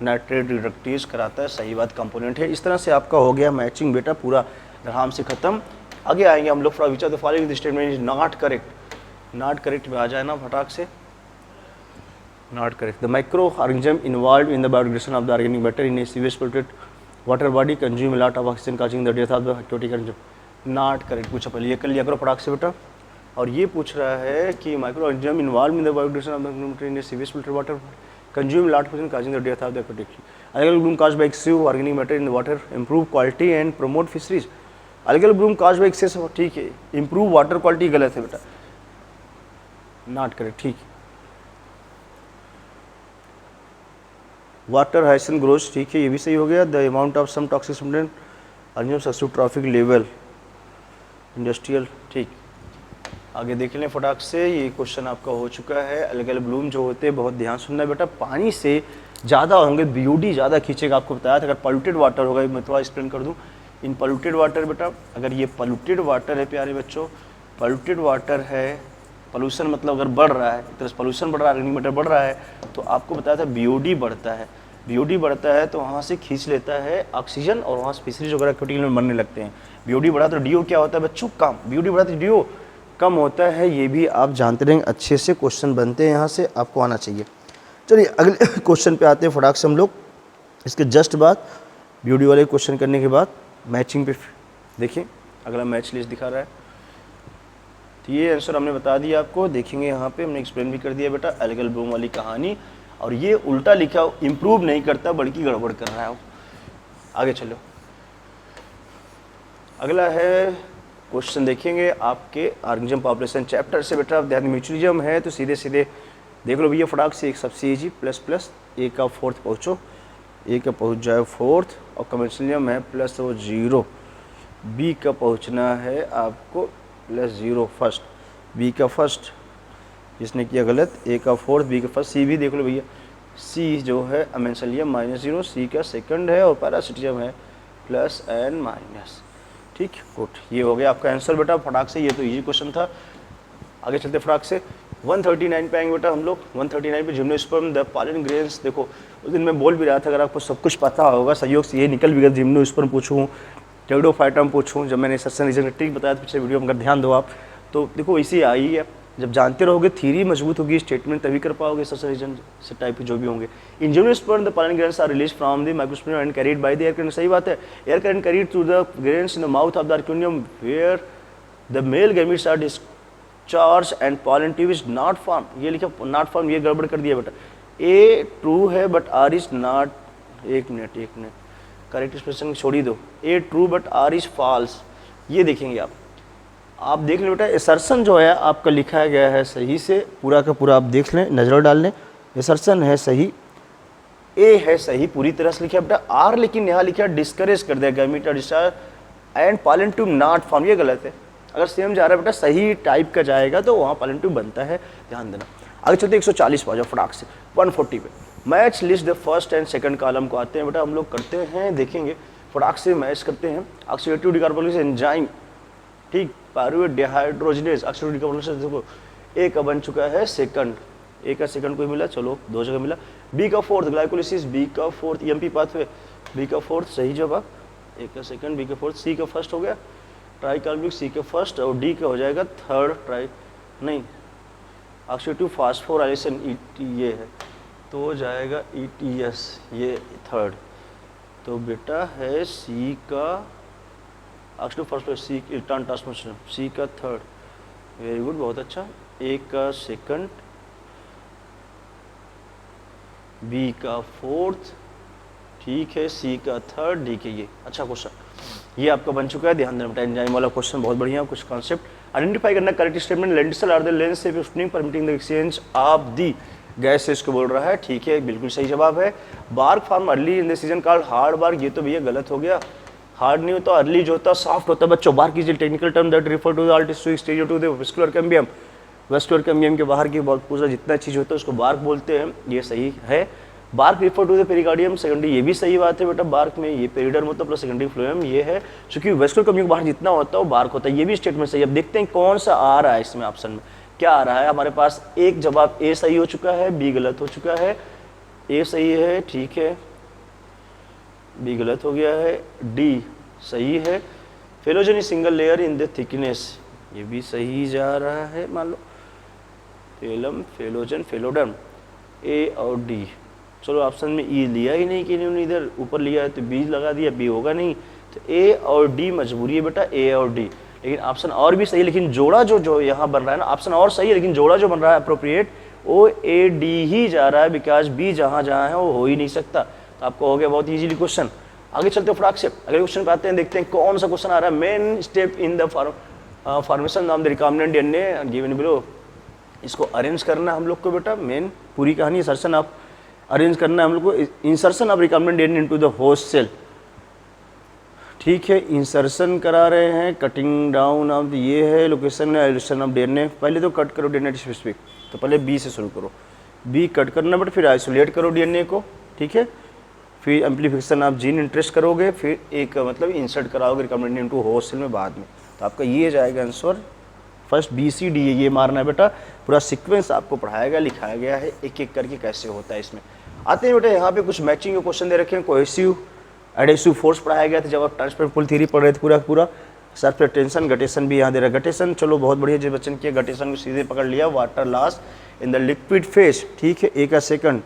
नाइट्रेट रिडक्टेज कराता है, सही बात, कंपोनेंट है। इस तरह से आपका हो गया मैचिंग बेटा पूरा आराम से खत्म। आगे आएंगे हम लोग, from which of the following statement is not correct, not correct में आ जाए ना फटाक से, not correct. The micro organism involve in the biodegradation of the organic matter in A sewage polluted water body consume lot of oxygen causing the death of the activity consume, not correct. पूछा पहले, ये कर लिया करो फटाक से बेटा। और ये पूछ रहा है कि micro organism involve in the biodegradation of the matter in A sewage polluted water consume lot of oxygen causing the death of the aquatic. Algal bloom caused by excessive organic matter in the water improve quality and promote fisheries. Algal bloom caused by excess, ठीक है, improve water quality गलत है बेटा, not correct, ठीक। Water hyacinth grows, ठीक है, ये भी सही हो गया। The amount of some toxic substance organism substitute trophic level industrial, ठीक। आगे देख लें फटाक से, ये क्वेश्चन आपका हो चुका है। अलग ब्लूम जो होते हैं, बहुत ध्यान सुनना बेटा, पानी से ज़्यादा होंगे, BOD ज़्यादा खींचेगा, आपको बताया था। अगर पॉल्यूटेड वाटर होगा, मैं थोड़ा एक्सप्लेन कर दूं, इन पॉल्यूटेड वाटर बेटा, अगर ये पॉल्यूटेड वाटर है प्यारे बच्चों, पॉल्यूटेड वाटर है, पोल्यूशन मतलब अगर बढ़ रहा है, एक तरह से पोल्यूशन बढ़ रहा है, ऑर्गेनिक मैटर बढ़ रहा है, तो आपको बताया था BOD बढ़ता है, BOD बढ़ता है तो वहाँ से खींच लेता है ऑक्सीजन, और वहाँ स्पीसीज वगैरह एक्टिविटी में मरने लगते हैं। BOD बढ़ा तो DO क्या होता है बच्चों, कम, BOD बढ़ा तो DO कम होता है, ये भी आप जानते रहेंगे। अच्छे से क्वेश्चन बनते हैं, यहाँ से आपको आना चाहिए। चलिए अगले क्वेश्चन पे आते हैं फटाक से हम लोग। इसके जस्ट बाद BOD वाले क्वेश्चन करने के बाद मैचिंग पे देखिए, अगला मैच लिस्ट दिखा रहा है, तो ये आंसर हमने बता दिया आपको, देखेंगे यहाँ पे हमने एक्सप्लेन भी कर दिया बेटा, अलगल ब्लूम वाली कहानी। और ये उल्टा लिखा, इम्प्रूव नहीं करता बल्कि गड़बड़ कर रहा है। आगे चलो, अगला है क्वेश्चन देखेंगे आपके ऑर्गेनिज्म पॉपुलेशन चैप्टर से बेटा। ध्यान, म्यूचुअलिज्म है तो सीधे सीधे देख लो भैया फटाक से, एक सबसे ईजी, प्लस प्लस A का फोर्थ पहुँचो, A का पहुँच जाए फोर्थ, और कन्वेंशनलिज्म है प्लस वो 0, B का पहुँचना है आपको +0 फर्स्ट, B का फर्स्ट, जिसने किया गलत, A का फोर्थ, B का फर्स्ट, C भी देख लो भैया, C जो है अमेंसलियम -0, C का सेकंड है, और पैरासिटिज्म है +N-। ठीक, गुड, ये हो गया आपका आंसर बेटा फटाक से। ये तो इजी क्वेश्चन था। आगे चलते फटाक से 139 पे आएंगे बेटा हम लोग। 139 पे जिम्नोस्पर्म द पॉलन ग्रेन्स। देखो उस दिन मैं बोल भी रहा था अगर आपको सब कुछ पता होगा संयोग से ये निकल भी गया, जिम्नोस्पर्म पूछूँ, टेरिडोफाइटम पूछूँ, जब मैंने सस्टेन रीजन ट्रिक बताया था पिछले वीडियो में, अगर ध्यान दो आप तो देखो इसी आई है। जब जानते रहोगे थ्योरी मजबूत होगी, स्टेटमेंट तभी कर पाओगे सस्टेन रीजन से टाइप के जो भी होंगे। In gymnosperm the pollen grains are release from the microsporangium and carried by the air current. सही बात है, air current carried through the grains in the mouth of the archegonium where the male gametes are discharge and pollen tube is not form. ये लिखा नॉट फॉर्म, ये गड़बड़ कर दिया बेटा। ए ट्रू है बट आर इज नॉट, एक मिनट करेक्ट एक्सप्रेशन छोड़ ही दो। ए true but R is false, ये देखेंगे आप देख लें बेटा। असर्शन जो है आपका लिखा गया है सही से, पूरा का पूरा आप देख लें, नजर डाल लें। असर्शन है सही, ए है सही पूरी तरह से लिखा है बेटा। आर लेकिन यहाँ लिखा डिस्करेज कर दिया, gamete discharge and pollen tube not form, ये गलत है। अगर सेम जा रहा है बेटा सही टाइप का जाएगा तो वहाँ पॉलन ट्यूब बनता है, ध्यान देना। आगे चलते 140 पे आ जाओ फटाक से। 140 पे match list the first and second column को आते हैं बेटा हम लोग, करते हैं, देखेंगे फटाक से मैच करते हैं। ऑक्सीडेटिव डिकार्बोक्सिलेशन एंजाइम, ठीक, पायरुवेट डिहाइड्रोजनेज ऑक्सीडेटिव डिकार्बोक्सिलेशन। देखो ए का बन चुका है सेकंड, ए का सेकंड को मिला, चलो 2 जगह मिला। बी का फोर्थ ग्लाइकोलिसिस, बी का फोर्थ ईएमपी पाथवे, बी का फोर्थ सही जवाब। ए का सेकंड, बी का फोर्थ, सी का फर्स्ट हो गया ट्राइकार्बोनिक, सी का फर्स्ट, और डी का हो जाएगा थर्ड ट्राई नहीं ऑक्सीडेटिव फास्फोराइलेशन ये है तो हो जाएगा ETS, ये थर्ड। तो बेटा है सी का ऑक्सीडेटिव फास्फोराइलेशन, सी इलेक्ट्रॉन ट्रांसमिशन, सी का थर्ड, वेरी गुड, बहुत अच्छा। ए का सेकंड, बी का फोर्थ, ठीक है, सी का थर्ड, डी के ये। अच्छा क्वेश्चन ये आपका बन चुका है, ध्यान देना बेटा। एंजाइम वाला क्वेश्चन बहुत बढ़िया, कुछ कॉन्सेप्ट आइडेंटिफाई करना। Correct statement, lenticel are the lens से spring permitting the exchange of the gas से इसको बोल रहा है, ठीक है, बिल्कुल सही जवाब है। Bark form early in the season called hard bark, ये तो भैया गलत हो गया। हार्ड नहीं होता, अर्ली जो होता सॉफ्ट होता है बच्चों। Bark is technical term that refer to the artistic stage to the vascular cambium. Vascular cambium के बाहर की बहुत पूरा जितना चीज होता है उसको बार्क बोलते हैं, ये सही है। Bark refer to the pericardium secondary, ये भी सही बात है बेटा। बार्क में ये पेरिडर्म होता है प्लस सेकेंडरी फ्लोएम, ये है क्योंकि वेस्कुलर कैम्बियम के बाहर जितना होता है वो बार्क होता है, ये भी स्टेटमेंट सही है। अब देखते हैं कौन सा आ रहा है इसमें ऑप्शन में, क्या आ रहा है हमारे पास। एक जवाब ए सही हो चुका है, बी गलत हो चुका है। ए सही है, ठीक है, बी गलत हो गया है, डी सही है। Phellogen is single layer in the thickness, ये भी सही जा रहा है, मान लो फेलम, फेलोजन, फेलोडर्म, ए और डी। चलो ऑप्शन में ई लिया ही नहीं कि इन्होंने इधर ऊपर लिया है तो बी लगा दिया, बी होगा नहीं, तो ए और डी मजबूरी है बेटा, ए और डी। लेकिन ऑप्शन और भी सही है, लेकिन जोड़ा जो यहाँ बन रहा है ना, ऑप्शन और सही है लेकिन जोड़ा जो बन रहा है अप्रोप्रिएट वो ए डी ही जा रहा है, बिकॉज बी जहाँ जहाँ है वो हो ही नहीं सकता। तो आपको हो गया बहुत इजीली क्वेश्चन। आगे चलते हो फटाक से अगले क्वेश्चन पे आते हैं, देखते हैं कौन सा क्वेश्चन आ रहा है। Main step in the formation of the recombinant DNA given below, इसको अरेंज करना हम लोग को बेटा। मेन पूरी कहानी इंसर्शन ऑफ अरेंज करना है हम लोग को, insertion of recombinant DNA into the host cell, ठीक है। इंसर्शन करा रहे हैं, कटिंग डाउन ऑफ ये है लोकेशन आइसोलेशन ऑफ डीएनए। पहले तो कट करो डीएनए स्पेसिफिक, तो पहले बी से शुरू करो, बी कट करना बट फिर आइसोलेट करो डीएनए को, ठीक है। फिर एम्प्लीफिकेशन ऑफ जीन इंटरेस्ट करोगे, फिर एक मतलब इंसर्ट कराओगे रिकॉम्बिनेंट इनटू होस्ट सेल में बाद में। तो आपका ये जाएगा answer, first B C D ये मारना है बेटा। पूरा सीक्वेंस आपको पढ़ाया गया, लिखाया गया है एक एक करके कैसे होता है। इसमें आते हैं बेटा, यहाँ पे कुछ मैचिंग के क्वेश्चन दे रखे हैं। कोहेसिव एडेसिव फोर्स पढ़ाया गया था जब आप ट्रांसफर पुल थ्योरी पढ़ रहे थे पूरा पूरा। सरफेस टेंशन, गटेशन भी यहाँ दे रहा है। गटेशन चलो बहुत बढ़िया जो बच्चन किया, गटेशन को सीधे पकड़ लिया, water loss in the liquid phase, ठीक है। ए का सेकंड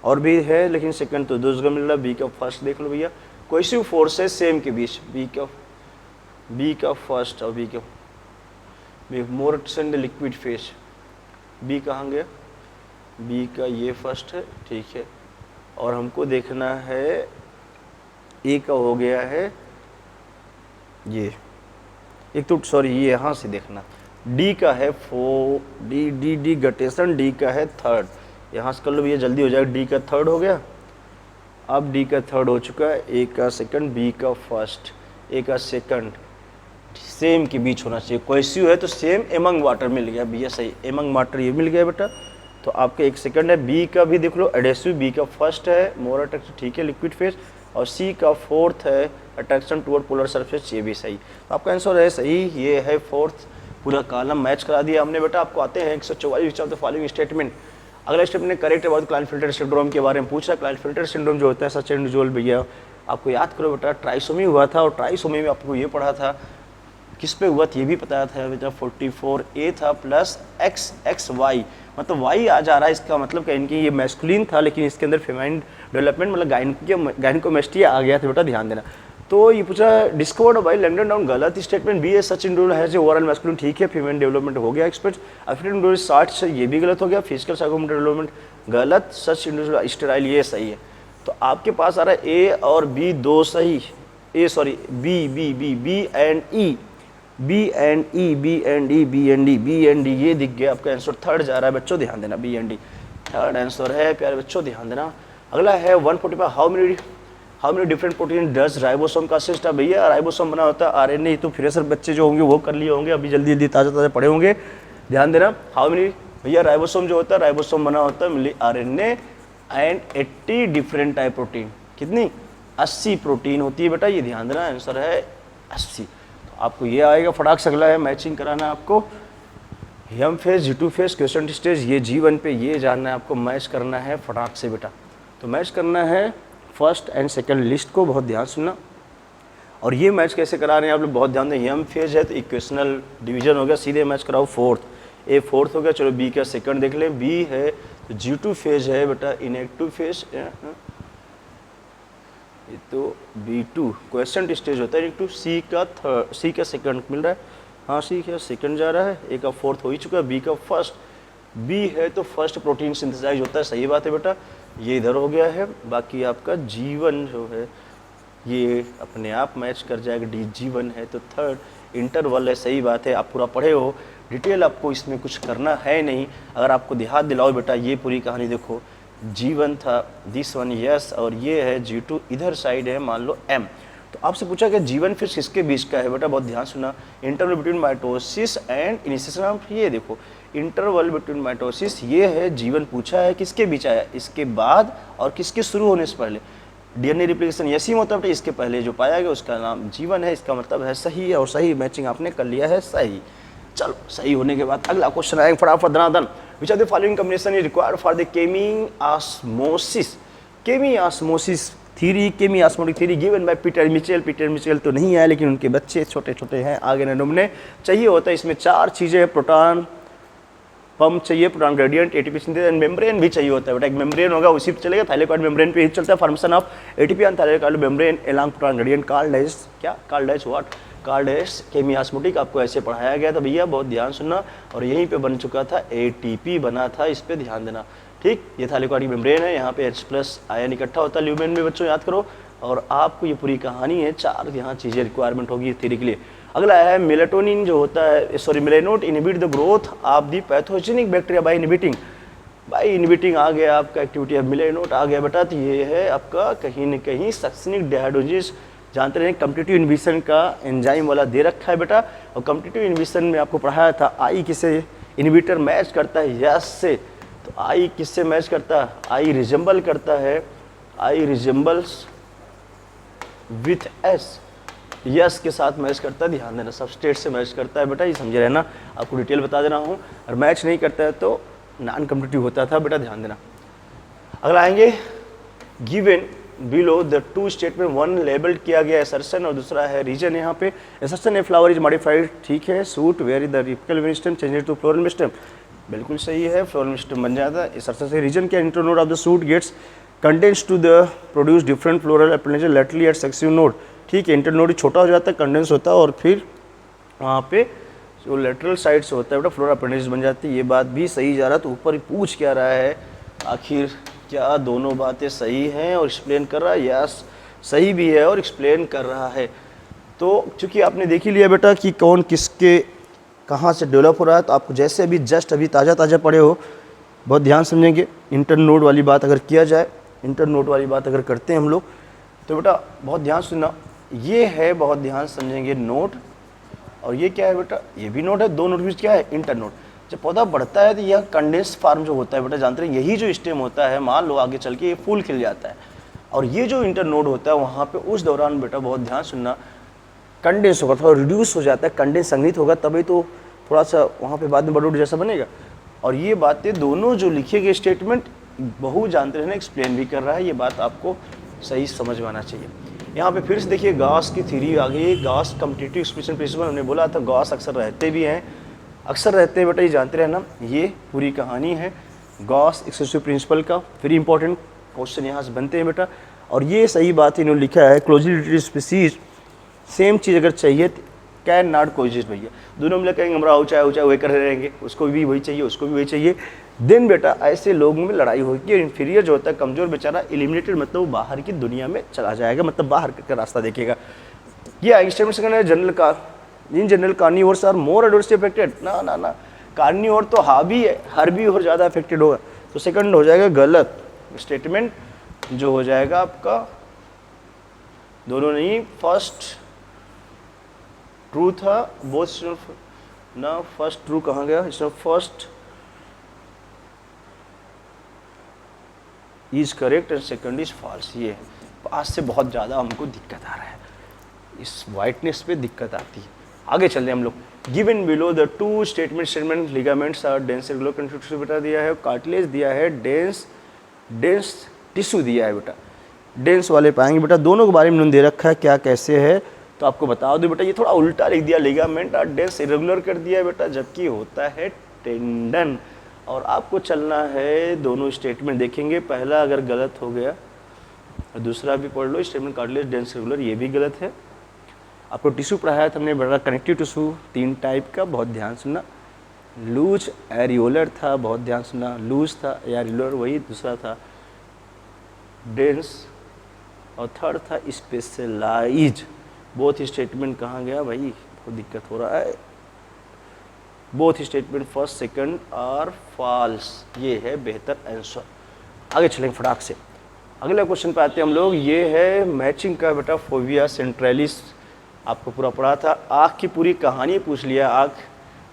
और भी है लेकिन सेकंड तो 2 जगह मिल रहा है, बी का फर्स्ट देख लो भैया। कोहेसिव फोर्सेस सेम के बीच, बी का फर्स्ट और बी का more in the liquid phase, B कहाँ गया, बी का ये फर्स्ट है, ठीक है। और हमको देखना है ए का हो गया है ये, एक तो सॉरी ये यहाँ से देखना, डी का है डी गटेशन, डी का है थर्ड, यहाँ से कर लो भैया जल्दी हो जाएगा। डी का थर्ड हो गया, अब डी का थर्ड हो चुका है, ए का सेकंड, बी का फर्स्ट, ए का सेकंड, सेम के बीच होना चाहिए। कोहेसिव है तो सेम एमंग वाटर मिल गया भैया, सही एमंग वाटर ये मिल गया बेटा। तो आपका एक सेकंड है। बी का भी देख लो, एडेसिव बी का फर्स्ट है, मोर अट्रैक्शन, ठीक है, लिक्विड फेज। और सी का फोर्थ है, अट्रैक्शन टुवर्ड पोलर सरफेस, ये भी सही। तो आपका आंसर है सही, ये है फोर्थ। पूरा कॉलम मैच करा दिया हमने बेटा। आपको आते हैं 144 ऑफ द फॉलोइंग स्टेटमेंट। अगला स्टेटमेंट करेक्ट है, बहुत क्लाइनफिल्टर सिंड्रोम के बारे में पूछ रहा है। क्लाइनफिल्टर सिंड्रोम जो होता है सच इंडिविजुअल भैया, आपको याद करो बेटा, ट्राइसोमी हुआ था, और ट्राइसोमी में आपको ये पढ़ा था किस पे हुआ था, ये भी पता था बेटा, 44A था प्लस XXY, मतलब Y आ जा रहा है, इसका मतलब कहीं कि ये मैस्कुलिन था, लेकिन इसके अंदर फेमाइन डेवलपमेंट मतलब गायनिकोमेस्टिया आ गया था बेटा, ध्यान देना। तो ये पूछा डिस्कवर्ड बाय लैंगडन डाउन, गलत स्टेटमेंट बी है, सच इंडिविजुअल है जो ओवरऑल मैस्कुलिन, ठीक है, फेमाइन डेवलपमेंट हो गया एक्सपर्ट। अफ्रीकन इंडिविजुअल 60 ये भी गलत हो गया। फिजिकल साइकोमोटर डेवलपमेंट गलत, सच इंडिविजुअल स्टेराइल ये सही है। तो आपके पास आ रहा है ए और बी दो सही, A sorry B B B B and E, B and E, B and E, B and D, B and D, ये दिख गया आपका आंसर। थर्ड जा रहा है बच्चों, ध्यान देना, B and D third answer है प्यारे बच्चों, ध्यान देना। अगला है 145, how many different protein does ribosome consist है। भैया राइबोसोम बना होता है आरएनए, तो फ्रेशर बच्चे जो होंगे वो कर लिए होंगे, अभी जल्दी जल्दी ताज़ा ताज़ा पढ़े होंगे, ध्यान देना। हाउ मेनी, भैया राइबोसोम जो होता है, राइबोसोम बना होता है मिली RNA and 80 different type protein, कितनी 80 प्रोटीन होती है बेटा, ये ध्यान देना, आंसर है 80। तो आपको ये आएगा फटाक से। अगला है मैचिंग कराना आपको, M phase, G2 phase, quiescent stage, ये G1 पे ये जानना है आपको, मैच करना है फटाक से बेटा। तो मैच करना है फर्स्ट एंड सेकंड लिस्ट को, बहुत ध्यान सुनना। और ये मैच कैसे करा रहे हैं आप लोग, बहुत ध्यान दें। एम फेज है तो इक्वेशनल डिवीजन हो गया, सीधे मैच कराओ फोर्थ, ए फोर्थ हो गया, चलो बी का सेकंड देख लें, बी है तो G2 फेज है बेटा, इनएक्टिव फेज, ये तो B2 क्वेश्चन स्टेज होता है, इनएक्टिव। सी का थर्ड, सी का सेकंड मिल रहा है, हाँ सी का सेकंड जा रहा है, ए का फोर्थ हो ही चुका है, बी का फर्स्ट, बी है तो फर्स्ट प्रोटीन सिंथेसाइज होता है, सही बात है बेटा, ये इधर हो गया है। बाकी आपका G1 जो है ये अपने आप मैच कर जाएगा, G1 है तो थर्ड इंटरवल है, सही बात है, आप पूरा पढ़े हो, डिटेल आपको इसमें कुछ करना है नहीं। अगर आपको ध्यान दिलाओ बेटा, ये पूरी कहानी देखो, G1 था, दिस वन यस, और ये है G2 इधर साइड है, मान लो M। तो आपसे पूछा कि G1 फिर किसके बीच का है बेटा, बहुत ध्यान सुना, interval between mitosis and initiation of, ये देखो इंटरवल बिटवीन माइटोसिस, ये है G1 पूछा है किसके बीच आया, इसके बाद और किसके शुरू होने से पहले, डीएनए रिप्लिकेशन यसी मतलब इसके पहले जो पाया गया उसका नाम G1 है, इसका मतलब है सही है, और सही मैचिंग आपने कर लिया है, सही। चलो सही होने के बाद अगला क्वेश्चन आएगा फटाफट धनाधन। Which are the following combination is required for the chemiosmosis, chemiosmosis theory, chemiosmotic theory given by Peter Mitchell. Peter Mitchell तो नहीं है, लेकिन उनके बच्चे छोटे छोटे हैं, आगे नमूने चाहिए होता है। इसमें चार चीज़ें, प्रोटॉन पंप चाहिए, proton gradient, ATP synthesis and membrane भी चाहिए होता है बेटा। एक मेम्ब्रेन होगा, उसी पे चलेगा, थाइलेकॉइड मेम्ब्रेन पे ही चलता है formation of ATP and thylakoid membrane along proton gradient, called as क्या, called as what, called as chemiosmotic. आपको ऐसे पढ़ाया गया था भैया, बहुत ध्यान सुनना। और यहीं पे बन चुका था एटीपी बना था, इस पे ध्यान देना, ठीक। ये थाइलेकॉइड मेम्ब्रेन है, यहाँ पे H+ आयन इकट्ठा होता है ल्यूमेन में, बच्चों याद करो। और आपको ये पूरी कहानी है, चार यहाँ चीज़ें रिक्वायरमेंट होगी थ्योरी के लिए। अगला है मेलाटोनिन जो होता है, सॉरी मेलेनोट inhibit the growth of the pathogenic bacteria by inhibiting आ गया आपका एक्टिविटी है, मेलेनोट आ गया बेटा। तो ये है आपका कहीं न कहीं सक्सिनिक डिहाइड्रोजिनेज, जानते रहे कम्पिटिटिव इनहिबिशन का एंजाइम वाला दे रखा है बेटा। और कम्पिटिटिव इनहिबिशन में आपको पढ़ाया था आई किसे इनहिबिटर मैच करता है, यस से। तो आई किससे मैच करता है, आई रिजेंबल करता है, आई रिजेंबल्स विथ एस, यस के साथ मैच करता है, ध्यान देना, सबस्ट्रेट से मैच करता है बेटा, ये समझे रहना, आपको डिटेल बता देना हूँ। और मैच नहीं करता है तो नॉन कम्पिटिटिव होता था बेटा, ध्यान देना। अगला आएंगे given below the two statement, one labelled किया गया असर्शन और दूसरा है रीजन। यहाँ पे असर्शन है फ्लावर इज मॉडिफाइड, ठीक है, सूट वेयर इज द रिपिकल meristem changed to floral meristem, बिल्कुल सही है, फ्लोरल मेरिस्टेम बन जाता है। असर्शन से रीजन क्या, internode of the shoot gets condense to the produce different floral appendage laterally at successive node, ठीक है, इंटरनोड छोटा हो जाता है, कंडेंस होता है, और फिर वहाँ पे जो लेटरल साइड से होता है बेटा फ्लोरल अपेंडेज बन जाती है। ये बात भी सही जा रहा है। तो ऊपर पूछ क्या रहा है, आखिर क्या दोनों बातें सही हैं और एक्सप्लेन कर रहा है, यस सही भी है और एक्सप्लेन कर रहा है। तो चूँकि आपने देख ही लिया बेटा कि कौन किसके कहाँ से डेवलप हो रहा है, तो आपको जैसे अभी जस्ट अभी ताज़ा पढ़े हो, बहुत ध्यान समझेंगे। इंटरनोड वाली बात अगर किया जाए, इंटरनोड वाली बात अगर करते हैं हम लोग, तो बेटा बहुत ध्यान सुनना, ये है, बहुत ध्यान समझेंगे नोड, और ये क्या है बेटा, ये भी नोड है, दो नोड बीच क्या है इंटरनोड। जब पौधा बढ़ता है तो यह कंडेंस फार्म जो होता है बेटा, जानते हैं यही जो स्टेम होता है, मान लो आगे चल के ये फूल खिल जाता है, और ये जो इंटरनोड होता है वहाँ पे उस दौरान बेटा बहुत ध्यान सुनना, कंडेंस होगा, थोड़ा रिड्यूस हो जाता है, कंडेंस संग्रहित होगा, तभी तो थोड़ा सा वहाँ पे बाद में बलून जैसा बनेगा। और ये बातें दोनों जो लिखे गए स्टेटमेंट बहु जानते रहना एक्सप्लेन भी कर रहा है, ये बात आपको सही समझ में आना चाहिए। यहाँ पे फिर से देखिए गॉस की थ्योरी आ गई। गॉस कम्पिटिटिव एक्सप्रेशन प्रिंसिपल हमने बोला था, गॉस अक्सर रहते भी हैं, अक्सर रहते हैं बेटा, ये जानते रहना। ये पूरी कहानी है गॉस एक्सक्लूसिव प्रिंसिपल का। वेरी इंपॉर्टेंट क्वेश्चन यहाँ से बनते हैं बेटा, और ये सही बात इन्होंने लिखा है, क्लोजली रिलेटेड स्पीसीज सेम चीज़ अगर चाहिए कैन नॉट कोएग्जिस्ट भैया, दोनों मिलकर कहेंगे हमारा ऊंचा ऊंचा वही कर रहेंगे, उसको भी वही चाहिए, उसको भी वही चाहिए, देन बेटा ऐसे लोगों में लड़ाई होगी। और इन्फीरियर जो होता है, कमजोर बेचारा, एलिमिनेटेड, मतलब वो बाहर की दुनिया में चला जाएगा, मतलब बाहर का रास्ता देखेगा। ये आइंस्टाइन सेकंड है, जनरल का in general carnivores are more adversely affected, ना ना ना, कार्निवोर तो हावी है, हर्बी और ज़्यादा अफेक्टेड होगा, तो सेकंड हो जाएगा गलत स्टेटमेंट, जो हो जाएगा आपका दोनों नहीं, फर्स्ट ट्रू था, बोथ ना, फर्स्ट ट्रू कहाँ गया, इसमें first is correct and second is false. ये आज से बहुत ज़्यादा हमको दिक्कत आ रहा है, इस वाइटनेस पे दिक्कत आती है। आगे चलते हैं हम लोग। Given below the two statement ligaments are dense regular construction बेटा दिया है, कार्टिलेज दिया है, डेंस टिश्यू दिया है बेटा। डेंस वाले पाएंगे बेटा, दोनों के बारे में उन्होंने दे रखा है क्या कैसे है, तो आपको बता दो बेटा, ये थोड़ा उल्टा लिख दिया, लिगामेंट और डेंस इरेगुलर कर दिया बेटा, जबकि होता है टेंडन। और आपको चलना है, दोनों स्टेटमेंट देखेंगे, पहला अगर गलत हो गया और दूसरा भी पढ़ लो, स्टेटमेंट कार्टिलेज डेंस रेगुलर, ये भी गलत है। आपको टिश्यू पढ़ाया था हमने बड़ा, कनेक्टिव टिश्यू 3 टाइप का, बहुत ध्यान सुनना। लूज एरियोलर था, बहुत ध्यान सुनना, लूज था, एरियोलर वही दूसरा था, डेंस, और थर्ड था स्पेशलाइज। बोथ स्टेटमेंट कहाँ गया भाई, बहुत दिक्कत हो रहा है। Both statement first second are false, ये है बेहतर आंसर। आगे चलेंगे फटाक से, अगले क्वेश्चन पे आते हैं हम लोग। ये है मैचिंग का बेटा, फोबिया सेंट्रलिस, आपको पूरा पढ़ा था। आँख की पूरी कहानी पूछ लिया, आँख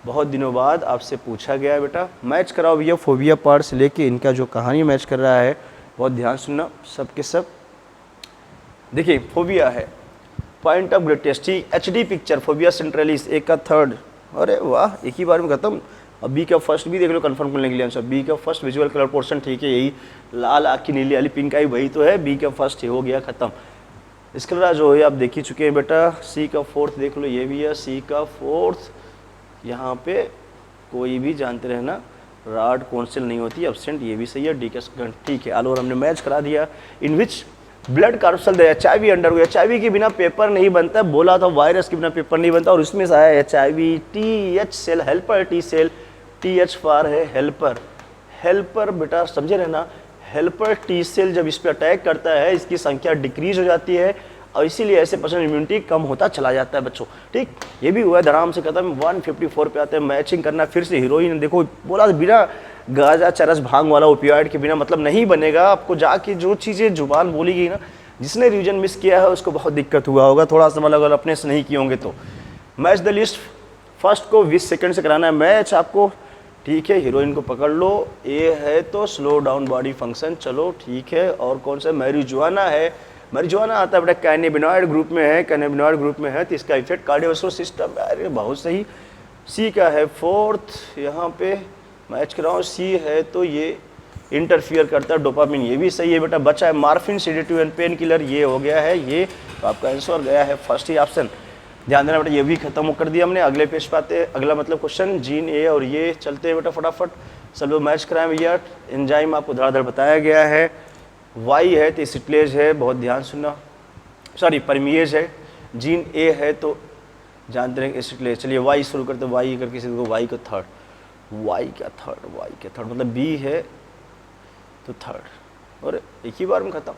बहुत दिनों बाद आपसे पूछा गया है बेटा। मैच कराओ भैया, फोबिया पार्ट से लेके इनका जो कहानी मैच कर रहा है, बहुत ध्यान सुनना सब के सब। देखिए फोबिया है, point of greatest, HD picture, phobia centralis, एक का थर्ड, अरे वाह एक ही बार में खत्म। अब बी का फर्स्ट भी देख लो कंफर्म करने के लिए आंसर, बी का फर्स्ट विजुअल कलर पोर्शन, ठीक है, यही लाल आँख की नीली वाली पिंक आई वही तो है, बी का फर्स्ट हो गया खत्म। इसका जो है आप देख ही चुके हैं बेटा। सी का फोर्थ देख लो, ये भी है सी का फोर्थ, यहाँ पे कोई भी जानते रहना राड कौंसिल नहीं होती, एब्सेंट, ये भी सही है। डी का सेकंड, ठीक है, ऑल ओवर हमने मैच करा दिया। In which blood corpuscle they HIV under हुआ, HIV के बिना पेपर नहीं बनता, बोला था वायरस के बिना पेपर नहीं बनता, और उसमें से आया HIV, TH cell helper, T cell, TH for है हेल्पर, हेल्पर बेटा समझे रहना, हेल्पर T सेल जब इस पर अटैक करता है, इसकी संख्या डिक्रीज हो जाती है, और इसीलिए ऐसे पर्सन इम्यूनिटी कम होता चला जाता है बच्चों, ठीक। ये भी हुआ धराम से खत्म। 154 पे आते हैं, मैचिंग करना फिर से। हीरोइन देखो बोला बिना गाजा चरस भांग वाला ओपियोइड के बिना मतलब नहीं बनेगा। आपको जाके जो चीज़ें जुबान बोली गई ना, जिसने रिवीजन मिस किया है उसको बहुत दिक्कत हुआ होगा थोड़ा सा, मतलब अगर अपने से नहीं किए होंगे तो। मैच द लिस्ट, फर्स्ट को 20 सेकंड से कराना है मैच आपको, ठीक है। हीरोइन को पकड़ लो, ए है तो स्लो डाउन बॉडी फंक्शन, चलो ठीक है। और कौन सा, मैरिजुआना है, मैरिजुआना आता है बेटा कैनाबिनॉइड ग्रुप में है, कैनाबिनॉइड ग्रुप में है, तो इसका इफेक्ट कार्डियोवास्कुलर सिस्टम, अरे बहुत सही। सी का है फोर्थ, यहाँ पे मैच कराओ, सी है तो ये इंटरफियर करता है डोपामिन, ये भी सही है बेटा। बचा है morphine, sedative and pain killer, ये हो गया है, ये तो आपका आंसर गया है फर्स्ट ही ऑप्शन। ध्यान देना बेटा, ये भी खत्म कर दिया हमने। अगले पेज पे आते हैं, अगला मतलब क्वेश्चन, जीन ए और ये चलते हैं बेटा फटाफट, सब लोग मैच कराएं भैया। एंजाइम आपको धड़ाधड़ बताया गया है, वाई है तो एसिटिलेज है, बहुत ध्यान सुनना, सॉरी परमिएज है। जीन ए है तो जानते हैं एसिटिलेज। चलिए वाई शुरू करते, वाई करके किसी को, वाई का थर्ड, वाई का थर्ड मतलब बी है तो थर्ड, और एक ही बार में खत्म,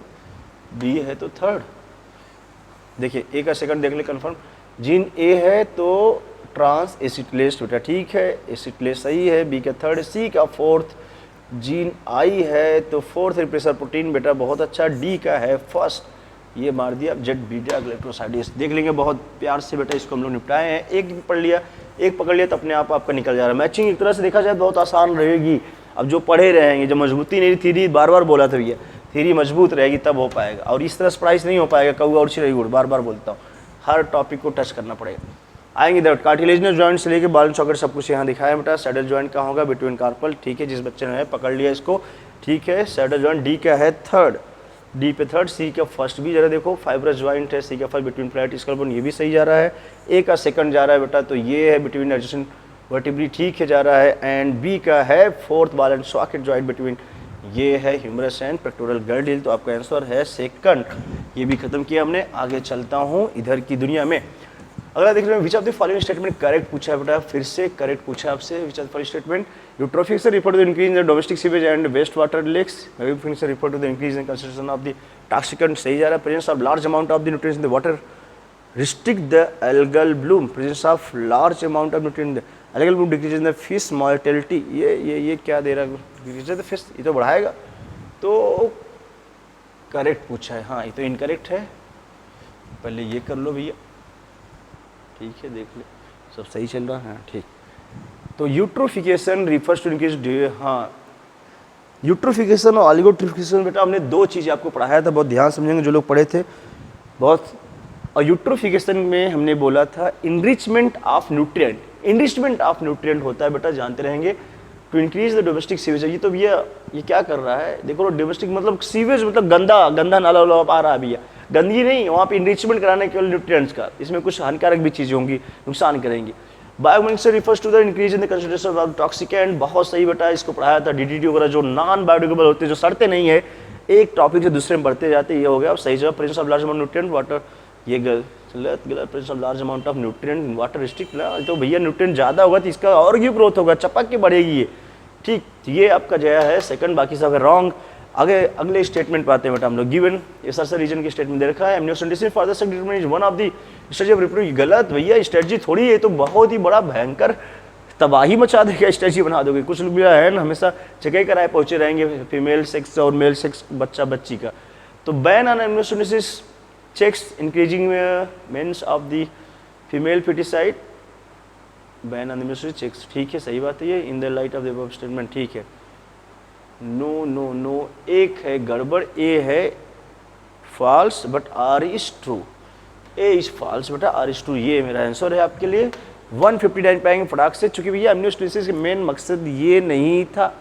बी है तो थर्ड। देखिए ए का सेकंड देख ले कंफर्म, जीन ए है तो ट्रांस एसिटिलेज बेटा, ठीक है, एसिटिलेज सही है, बी का थर्ड। सी का फोर्थ, जीन आई है तो फोर्थ रिप्रेसर प्रोटीन बेटा, बहुत अच्छा। डी का है फर्स्ट, ये मार दिया जेड बीटा ग्लाइकोसाइडेस। देख लेंगे बहुत प्यार से बेटा, इसको हम लोग निपटाए हैं। एक पढ़ लिया, एक पकड़ लिया तो अपने आप आपका निकल जा रहा है। मैचिंग एक तरह से देखा जाए बहुत आसान रहेगी। अब जो पढ़े रहेंगे, जब मजबूती नहीं, थ्योरी बार बार बोला था भैया, थ्योरी मजबूत रहेगी तब हो पाएगा, और इस तरह से प्राइस नहीं हो पाएगा। कौआ और चिड़ै उड़, बार बार बोलता हूँ, हर टॉपिक को टच करना पड़ेगा। आएंगे इधर, कार्टिलेजनस जॉइंट से लेके बाल चौकट सब कुछ यहाँ दिखाया बेटा। सैडल जॉइंट कहाँ होगा? Between carpal. ठीक है, जिस बच्चे ने पकड़ लिया इसको, ठीक है। सैडल जॉइंट डी का है थर्ड, डी पे थर्ड। सी का फर्स्ट भी जरा देखो, फाइब्रस जॉइंट है। सी का फर्स्ट बिटवीन फ्लैट स्कैपुलर, ये भी सही जा रहा है। ए का सेकंड जा रहा है बेटा, तो ये है बिटवीन एडजेसेंट वर्टिब्री, ठीक है जा रहा है। एंड बी का है fourth ball and socket joint between, ये है ह्यूमरस एंड पेक्टोरल गर्डिल। तो आपका आंसर है सेकंड। ये भी खत्म किया हमने। आगे चलता हूँ इधर की दुनिया में। अगला देख रहे हैं, which of the following statement correct पूछा है बेटा, फिर से करेक्ट पूछा है आपसे। Which of the following statement? यूट्रोफिक्स refer to the increase in the domestic sewage and waste water lakes. मेगाफिक्स refer to the increase in concentration of the toxicant, सही जा रहा है। Presence of large amount of the nutrients in the water restrict the algal bloom, presence of large amount of nutrient in the algal bloom decreases the fish mortality। ये क्या दे रहा है? decreases the fish, ये तो बढ़ाएगा। तो करेक्ट पूछा है, हाँ ये तो इनकरेक्ट है। पहले ये कर लो भैया, ठीक है, देख ले सब सही चल रहा है, हाँ ठीक। तो यूट्रोफिकेशन रिफर्स टू इंक्रीज, हाँ यूट्रोफिकेशन और ऑलिगोट्रोफिकेशन बेटा हमने दो चीज़ें आपको पढ़ाया था, बहुत ध्यान समझेंगे जो लोग पढ़े थे बहुत। और यूट्रोफिकेशन में हमने बोला था enrichment of nutrient, enrichment of nutrient होता है बेटा, जानते रहेंगे। To increase the domestic sewage, ये तो भैया ये क्या कर रहा है? देखो डोमेस्टिक मतलब सीवेज मतलब गंदा नाला आ रहा है भैया, गंदगी नहीं, वहाँ पे इनरिचमेंट कराने केवल न्यूट्रिएंट्स का। इसमें कुछ हानिकारक भी चीज़ें होंगी, नुकसान करेंगी। बायोमेडिक्स refers to the increase in the concentration of toxicant, बहुत सही बेटा, इसको पढ़ाया था। डीडीटी वगैरह जो नॉन बायोडिग्रेडेबल होते हैं, जो सड़ते नहीं है, एक टॉपिक से दूसरे में बढ़ते जाते, ये हो गया। अब सही जगह presence of large amount nutrient water, ये गलत presence of large amount of nutrient water restrict ना, तो भैया न्यूट्रिएंट ज़्यादा होगा तो इसका और भी ग्रोथ होगा, चपक के बढ़ेगी ये, ठीक। ये आपका जया है सेकंड, बाकी सब है रॉन्ग। आगे अगले स्टेटमेंट पे आते हैं बेटा हम लोग। गिवन ये सर रीजन की स्टेटमेंट दे रखा है, amniocentesis for the sex determination is one of the strategy of reproduction. गलत भैया, स्ट्रेटजी थोड़ी है, तो बहुत ही बड़ा भयंकर तबाही मचा देगा, स्ट्रेटजी बना दोगे। कुछ लोग भी है ना हमेशा जगह कराए पहुंचे रहेंगे फीमेल सेक्स और मेल सेक्स बच्चा बच्ची का। तो ban on amniocentesis checks increasing means of the female feticide, ban on the menstrual checks, ठीक है, सही बात है ये। in the light of the above statement, ठीक है। नो नो नो, एक है गड़बड़, ए है false but R is true, A is false बेटा, R is true, ये मेरा आंसर है आपके लिए। 159 पाएंगे फटाक से, चूंकि भैया एमनियोसेंटेसिस के मेन मकसद ये नहीं था।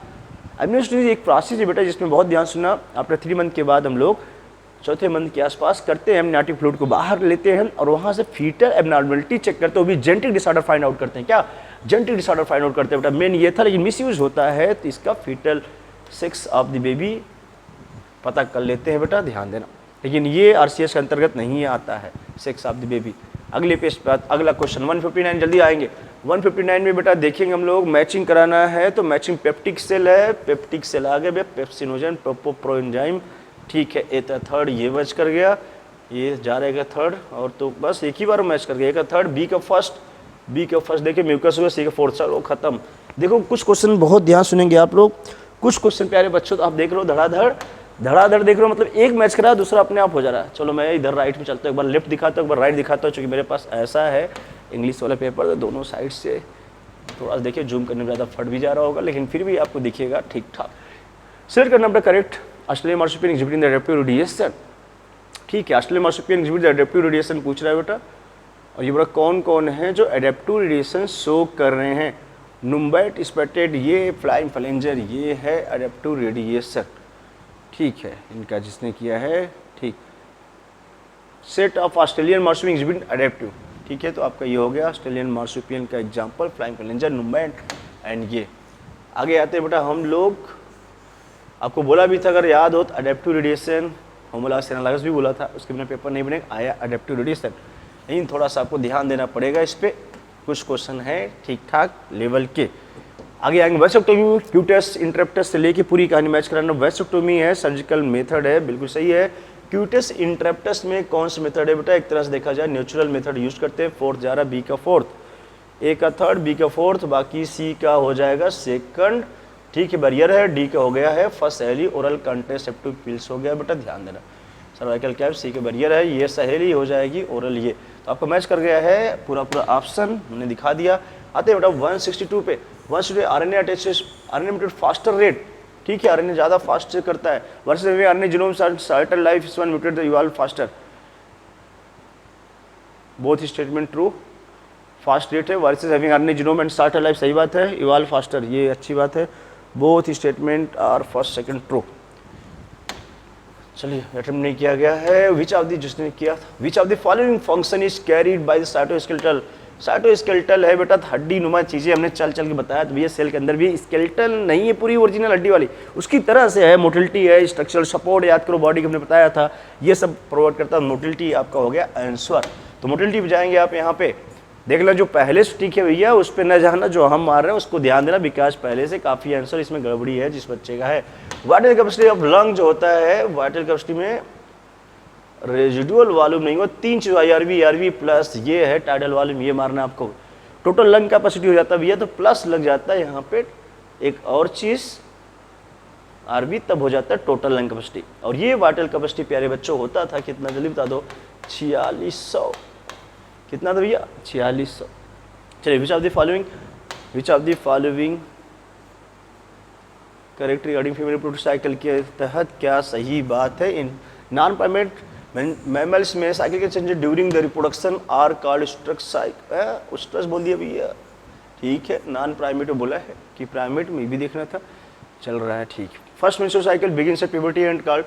एमनियोसेंटेसिस एक प्रोसेस है बेटा जिसमें बहुत ध्यान सुनना, आफ्टर 3 मंथ के बाद हम लोग चौथे मंथ के आसपास करते हैं, एमनियोटिक फ्लूइड को बाहर लेते हैं और वहाँ से फीटल एबनॉर्मलिटी चेक करते हैं, वो भी जेनेटिक डिसऑर्डर फाइंड आउट करते हैं। क्या जेनेटिक डिसऑर्डर फाइंड आउट करते हैं बेटा, मेन ये था, लेकिन मिसयूज होता है तो इसका foetal sex of the baby पता कर लेते हैं बेटा, ध्यान देना। लेकिन ये आरसीएस के अंतर्गत नहीं आता है सेक्स ऑफ द बेबी। अगले पेज पर अगला क्वेश्चन 159, जल्दी आएंगे। 159 में बेटा देखेंगे हम लोग, मैचिंग कराना है तो मैचिंग पेप्टिक सेल है, पेप्टिक सेल आ गए, पेप्सिनोजन प्रोएंजाइम, ठीक है। ए था थर्ड, ये मैच कर गया, ये जा रहेगा थर्ड, और तो बस एक ही बार मैच कर गया। ए का थर्ड, बी का फर्स्ट, बी का फर्स्ट देखिए म्यूकस हुआ, सी का फोर्थ, चलो खत्म। देखो कुछ क्वेश्चन बहुत ध्यान सुनेंगे आप लोग, कुछ क्वेश्चन प्यारे बच्चों तो आप देख लो धड़ाधड़ देख लो, मतलब एक मैच करा दूसरा अपने आप हो जा रहा है। चलो मैं इधर राइट में चलता हूँ, एक बार लेफ्ट दिखाता हूँ, एक बार राइट दिखाता हूँ, चूँकि मेरे पास ऐसा है इंग्लिश वाला पेपर, तो दोनों साइड से थोड़ा सा देखिए, जूम करने में ज़्यादा फट भी जा रहा होगा, लेकिन फिर भी आपको दिखेगा ठीक ठाक। सेलेक्ट करना बेटा correct, Australian marsupial exhibiting the adaptive radiation, ठीक है। Australian marsupial exhibit the adaptive radiation पूछ रहा है बेटा, और ये बड़ा कौन कौन है जो एडेप्टिव रेडिएशन शो कर रहे हैं? नुम्बैट स्पेटेड, ये फ्लाइंग फ्लेंजर, ये है एडेप्टिव रेडिएशन, ठीक है, इनका जिसने किया है, ठीक। Set of Australian marsupial exhibit adaptive, ठीक है। तो आपका ये हो गया ऑस्ट्रेलियन मार्सुपियन का एग्जाम्पल, फ्लाइंग फ्लेंजर, नुम्बैट एंड ये। आगे आते हैं बेटा हम लोग, आपको बोला भी था अगर याद हो तो एडेप्टिव रेडिएशन, होमोलॉगस एनालॉगस भी बोला था, उसके बिना पेपर नहीं बनेगा, आया एडेप्टिव रेडिएशन। लेकिन थोड़ा सा आपको ध्यान देना पड़ेगा इस पर, कुछ क्वेश्चन है ठीक ठाक लेवल के। आगे आएंगे वेसेक्टोमी, क्यूटस इंटरप्टस से लेके पूरी कहानी मैच कराना। वेसेक्टोमी है, सर्जिकल मेथड है, बिल्कुल सही है। क्यूटस इंटरप्टस में कौन सा मेथड है बेटा? एक तरह से देखा जाए नेचुरल मेथड यूज करते हैं। फोर्थ जा रहा है, बी का फोर्थ, ए का थर्ड, बी का फोर्थ, बाकी सी का हो जाएगा सेकंड, ठीक है। बैरियर है, डी का हो गया है फर्स्ट, एली ओरल कंट्रासेप्टिव पिल्स हो गया बेटा, ध्यान देना। सर्वाइकल कैप, सी के बैरियर है, ये सहेली हो जाएगी ओरल ये। तो आपको मैच कर गया है पूरा ऑप्शन हमने दिखा दिया। आते हैं बेटा 162 पे। 162 RNA attach, RNA mutate faster rate, ठीक है, आरएनए ज़्यादा फास्ट करता है versus RNA genome certain life is one mutate the evolve faster. Both statement true, fast rate है versus having RNA genome and shorter life, सही बात है, इवॉल्व फास्टर, ये अच्छी बात है। Both statement are first second true. चलिए अटेम्प्ट नहीं किया गया है। विच ऑफ द, जिसने किया था, विच of the following function is carried by the cytoskeletal. Cytoskeletal है बेटा हड्डी नुमा चीज़ें, हमने चल चल के बताया। तो भैया सेल के अंदर भी स्केलेटल नहीं है पूरी ओरिजिनल हड्डी वाली, उसकी तरह से है, मोटिलिटी है, स्ट्रक्चरल सपोर्ट याद करो, बॉडी को हमने बताया था, ये सब प्रोवाइड करता है। मोटिलिटी आपका हो गया आंसर। तो मोटिलिटी पे जाएंगे आप यहाँ पे, देख लो जो पहले स्टिक है भैया उस पर न जाना, जो हम मार रहे हैं उसको ध्यान देना, विकास पहले से काफ़ी आंसर इसमें गड़बड़ी है जिस बच्चे का है। वाइटल कैपेसिटी ऑफ लंग जो होता है, वाइटल कैपेसिटी में रेजिडुअल वॉल्यूम नहीं हो, 3 चीज आरवी प्लस ये है टाइडल वॉल्यूम, ये मारना आपको। टोटल लंग कैपेसिटी हो जाता है भैया तो प्लस लग जाता है यहाँ पे एक और चीज आरवी, तब हो जाता है टोटल लंग कैपेसिटी। और ये वाइटल कैपेसिटी प्यारे बच्चों होता था कितना, जल्दी बता दो, 4600। कितना था भैया, 4600। चलिए which of the following correct regarding female reproductive cycle के तहत क्या सही बात है। इन नॉन प्राइमेट मैमल्स में साइकिल के changes during the reproduction are called estrus बोल दिया भैया, ठीक है। नॉन प्राइमेट बोला है कि प्राइमेट में भी देखना था, चल रहा है ठीक। First menstrual cycle begins at puberty and called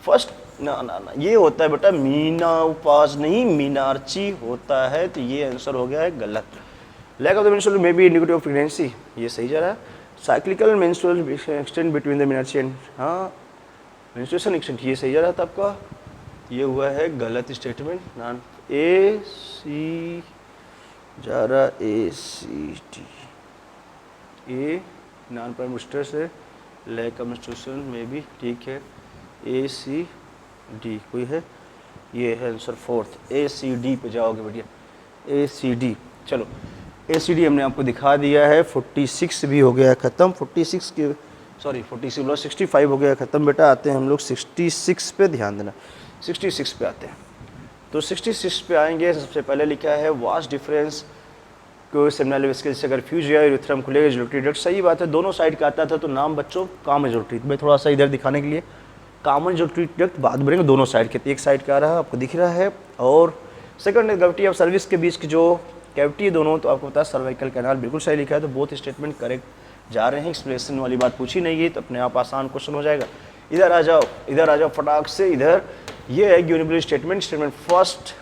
first, ना ये होता है बेटा मीनाउपाज नहीं, मीनार्ची होता है, तो ये आंसर हो गया है गलत। Lack of the menstrual may be indicative of pregnancy, ये सही जा रहा है। Cyclical menstrual extend between the menarche and, हाँ मेंस्ट्रुएशन एक्सटेंड, ये सही जा रहा था आपका, ये हुआ है गलत स्टेटमेंट। नॉन ए सी जा रहा, A C T, A non prime stress है, लैक ऑफ मेंस्ट्रुएशन में भी ठीक है, ए सी डी कोई है, ये है आंसर फोर्थ, ए सी डी पे जाओगे बढ़िया, ए सी डी। चलो ए सी डी हमने आपको दिखा दिया है, 46 भी हो गया ख़त्म, 46 के सॉरी 46 65 हो गया ख़त्म बेटा। आते हैं हम लोग 66 पे, ध्यान देना 66 पे आते हैं। तो 66 पे आएंगे, सबसे पहले लिखा है वास्ट डिफरेंस को सेमिनल वेसिकल से अगर फ्यूज या यूरेथ्रम खुलेगा यूरेटरी डक्ट, सही बात है, दोनों साइड का आता था तो नाम बच्चों कॉमन यूरेटरी, मैं थोड़ा सा इधर दिखाने के लिए कॉमन यूरेटरी डक्ट बाद बढ़ेंगे, दोनों साइड के, एक साइड का आ रहा है आपको दिख रहा है। और सेकंड कैविटी ऑफ सर्विस के बीच की जो कैविटी है दोनों, तो आपको पता है सर्वाइकल कैनाल, बिल्कुल सही लिखा है, तो बोथ स्टेटमेंट करेक्ट जा रहे हैं। एक्सप्लेनेशन वाली बात पूछी नहीं गई तो अपने आप आसान क्वेश्चन हो जाएगा। इधर आ जाओ फटाक से इधर, ये है यूनिबल स्टेटमेंट। स्टेटमेंट फर्स्ट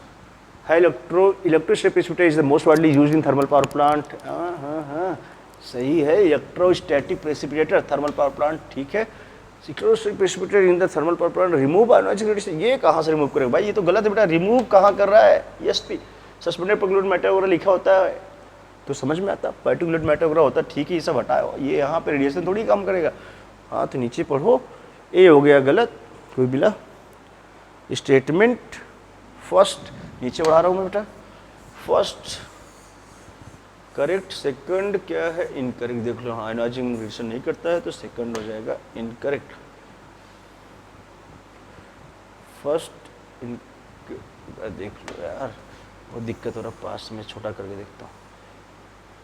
है electrostatic precipitate is the most widely used in thermal power plant, हाँ सही है, electrostatic precipitator thermal power plant, ठीक है। Electrostatic precipitator in the thermal power plant remove ionising radiation, ये कहाँ से रिमूव करेगा भाई, ये तो गलत है बेटा, रिमूव कहाँ कर रहा है, एसपी सस्पेंडेड पर्टिकुलर मैटर वगैरह लिखा होता है तो समझ में आता, पर्टिकुलर मैटर वगैरह होता है, ठीक है, ये सब हटाओ, ये यहाँ पे रेडिएशन थोड़ी काम करेगा। हाँ तो नीचे पढ़ो, ए हो गया गलत, कोई बिला स्टेटमेंट फर्स्ट, नीचे बढ़ा रहा हूँ मैं बेटा, फर्स्ट करेक्ट, सेकंड क्या है इनकरेक्ट, देख लो, हाँ आयोनाइजिंग रेडिएशन नहीं करता है तो सेकंड हो जाएगा इनकरेक्ट। फर्स्ट देख लो यार, वो दिक्कत हो रहा, पास में छोटा करके देखता हूँ,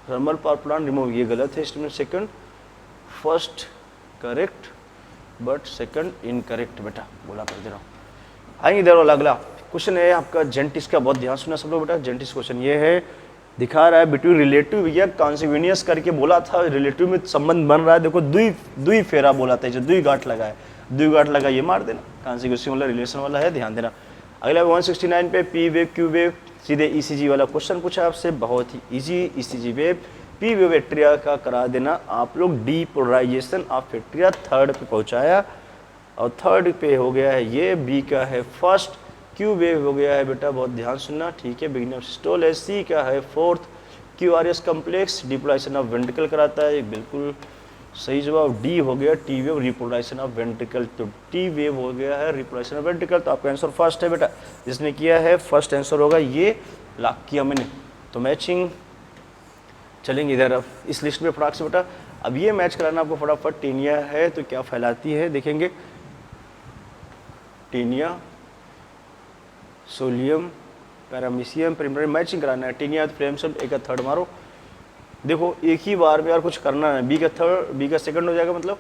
थर्मल पावर प्लांट रिमूव, ये गलत है statement second, first correct but second incorrect बेटा, बोला कर दे रहा हूँ। आएंगे इधर वाला अगला क्वेश्चन है आपका जेंटिस का, बहुत ध्यान सुना सब लोग बेटा। जेंटिस क्वेश्चन ये है, दिखा रहा है बिटवीन रिलेटिव या कॉन्सिक्वेनियस करके बोला था, रिलेटिव में संबंध बन रहा है, देखो दुई फेरा बोला था, जो दुई गांठ लगा है, दुई गांठ लगा ये मार देना, कॉन्सिक्वेंसी वाला रिलेशन वाला है, ध्यान देना। अगला 169 पे पी वेव क्यू वेव, सीधे ईसीजी वाला क्वेश्चन पूछा आपसे, बहुत ही easy, ECG wave P wave atria का करा देना आप लोग, डीपोलराइजेशन ऑफ एट्रिया थर्ड पे पहुंचाया, और थर्ड पे हो गया है ये, बी का है फर्स्ट, क्यू वेव हो गया है बेटा, बहुत ध्यान सुनना, ठीक है, बिगिनिंग ऑफ सिस्टोल है, सी का है fourth, Q R S complex depolarization of ventricle कराता है, बिल्कुल सही जवाब, डी हो गया T wave repolarization of ventricle, तो टी वेव हो गया है रिपोलाइजेशन ऑफ वेंट्रिकल, तो आपका आंसर फर्स्ट है बेटा, जिसने किया है फर्स्ट आंसर होगा ये, लॉक किया मैंने, तो मैचिंग चलेंगे इधर अब इस लिस्ट में फटाक से बेटा। अब ये मैच कराना आपको फटाफट, टीनिया है तो क्या फैलाती है देखेंगे, टीनिया सोलियम, पैरामीशियम, प्रिमरी मैचिंग कराना है। टीनिया फ्लेम सब एक का थर्ड मारो। देखो एक ही बार में यार कुछ करना है। बी का थर्ड, बी का सेकंड हो जाएगा, मतलब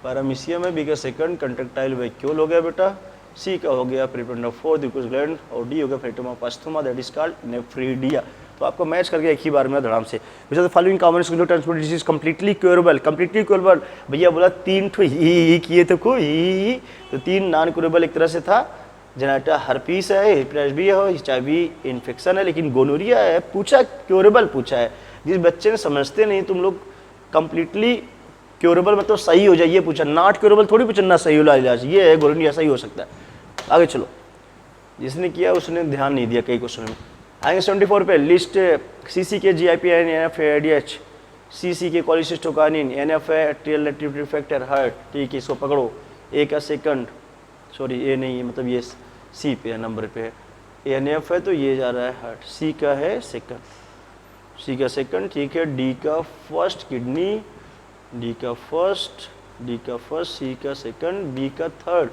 पैरामीशियम है, बी का सेकंड कंट्रेक्टाइल वैक्यूल हो गया बेटा, सी का हो गया प्रिपेंड ऑफ फोर्थ यूकोस ग्लैंड, और डी हो गया फ्रेटम of asthma, that is called nephridia. तो आपको मैच करके एक ही बार में धड़ाम से। Which are the following common transmitted disease completely curable. Completely curable भैया बोला 3 ठो ही किए थे कोई, तो 3 नॉन क्योरेबल एक तरह से था। जेनेटा हर्पीस है, हेपेटाइटिस बी है, एचआईवी इन्फेक्शन है, लेकिन गोनोरिया है पूछा, क्योरेबल पूछा है। जिस बच्चे ने समझते नहीं तुम लोग कंप्लीटली क्योरेबल मतलब सही हो जाए ये पूछा, नॉट क्योरेबल थोड़ी पूछा ना सही हो इलाज, ये है गोनोरिया सही हो सकता है। आगे चलो, जिसने किया उसने ध्यान नहीं दिया कई क्वेश्चन में। आगे 74 पे लिस्ट सीसी के जीआईपीएन एनएफ एडीएच, सीसी के कोलिसिस्टोकानिन, एनएफ है एट्रियल फैक्टर हार्ट, ठीक है इसको पकड़ो। ए का सेकंड, सॉरी ए नहीं है, मतलब ये सी पे है, नंबर पे है, एनएफ है तो ये जा रहा है हार्ट, सी का है सेकंड, सी का सेकंड, ठीक है। डी का फर्स्ट किडनी, डी का फर्स्ट, डी का फर्स्ट, सी का सेकंड, बी का थर्ड,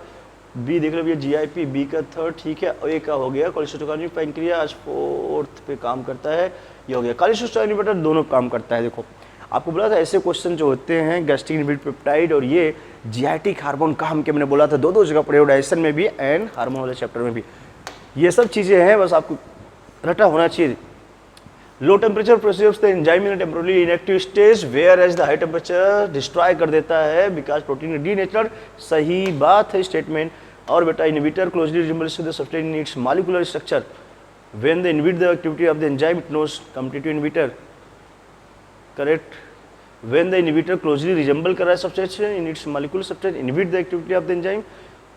बी देख लो भैया जीआईपी, बी का थर्ड, ठीक है। ए का हो गया कोलिसिस्टोकानिन पैंक्रियाज, फोर्थ पे काम करता है, ये हो गया कोलिसिस्टोकानिन बेटा दोनों काम करता है। देखो आपको बोला था ऐसे क्वेश्चन जो होते हैं गैस्ट्रिक इनहिबिटर पेप्टाइड और ये जीआईटिक हार्मोन का हम मैंने बोला था दो जगह पढ़े हो, डाइजेशन में भी एंड हार्मोन वाले चैप्टर में भी। ये सब चीज़ें हैं, बस आपको रटा होना चाहिए। Low temperature produce the enzyme in temporary inactive stage whereas the high temperature destroy कर देता है बिकॉज प्रोटीन डीनेचर्ड, सही बात है स्टेटमेंट। और बेटा inhibitor closely resembles to the substrate in its molecular structure, when they inhibit the activity of the enzyme it knows competitive inhibitor, correct. When the inhibitor closely resemble कर रहा है substrate in its molecular structure inhibit the activity of the enzyme,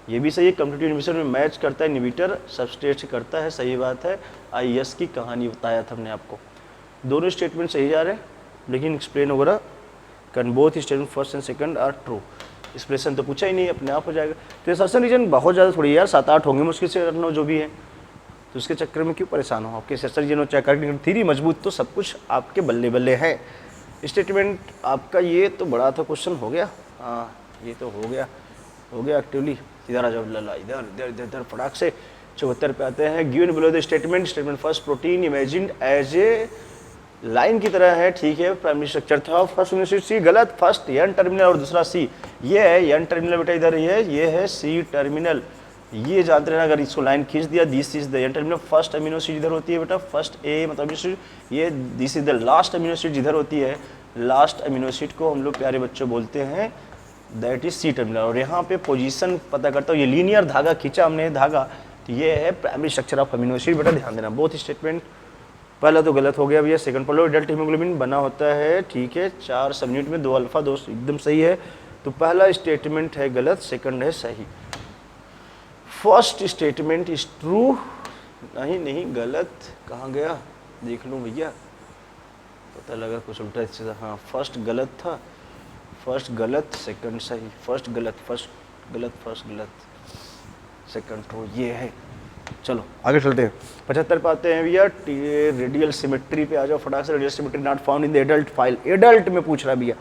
ये भी सही है। कॉम्पिटिटिव इनहिबिशन में मैच करता है इनहिबिटर सब्सट्रेट से करता है, सही बात है। आईएस की कहानी बताया था हमने आपको, दोनों स्टेटमेंट सही जा रहे हैं लेकिन एक्सप्लेन वगैरह can both statement first and second are true. Expression तो पूछा ही नहीं, अपने आप हो जाएगा। तो सर्सन रीजन बहुत ज़्यादा थोड़ी यार 7-8 होंगे मुश्किल से करना जो भी है, तो उसके चक्कर में क्यों परेशान हो। आपके सर्सन रीजन हो चाहे करेक्ट थ्योरी मजबूत, तो सब कुछ आपके बल्ले बल्ले है। स्टेटमेंट आपका ये तो बड़ा था क्वेश्चन, हो गया, हाँ ये तो हो गया एक्टिवली। इधर आ जाओ लला, इधर इधर इधर इधर फटाक से 74 पे आते हैं। Given below the statement first protein imagined as a line की तरह है, ठीक है। प्राइमरी स्ट्रक्चर था फर्स्ट यूनिट सी, गलत। फर्स्ट एन टर्मिनल और दूसरा सी, ये है एन टर्मिनल बेटा इधर ये है सी टर्मिनल, ये जानते रहना। अगर इसको लाइन खींच दिया this is the N terminal, first amino acid इधर होती है बेटा, फर्स्ट ए मतलब ये this is the last amino acid जिधर होती है, लास्ट अमीनो एसिड को हम लोग प्यारे बच्चों बोलते हैं दैट इज सी टर्मिनल। और यहाँ पे पोजीशन पता करता हूँ, ये लीनियर धागा खींचा हमने धागा, तो ये है primary structure of amino acid बेटा, ध्यान देना। बोथ स्टेटमेंट, पहला तो गलत हो गया भैया, सेकंड पढ़ लो। एडल्ट हीमोग्लोबिन बना होता है, ठीक है, 4 सब यूनिट में 2 अल्फा 2 एकदम सही है। तो पहला स्टेटमेंट है गलत, सेकंड है सही। फर्स्ट स्टेटमेंट इज ट्रू, नहीं गलत, कहाँ गया देख लूँ भैया, पता लगा कुछ उल्टा इससे। हाँ फर्स्ट गलत था, फर्स्ट गलत सेकंड सही, फर्स्ट गलत सेकंड ट्रू, ये है। चलो आगे चलते हैं। 75 पे आते हैं भैया, रेडियल सिमेट्री पे आ जाओ फटाक से। Radial symmetry not found in the adult file, adult में पूछ रहा है भैया।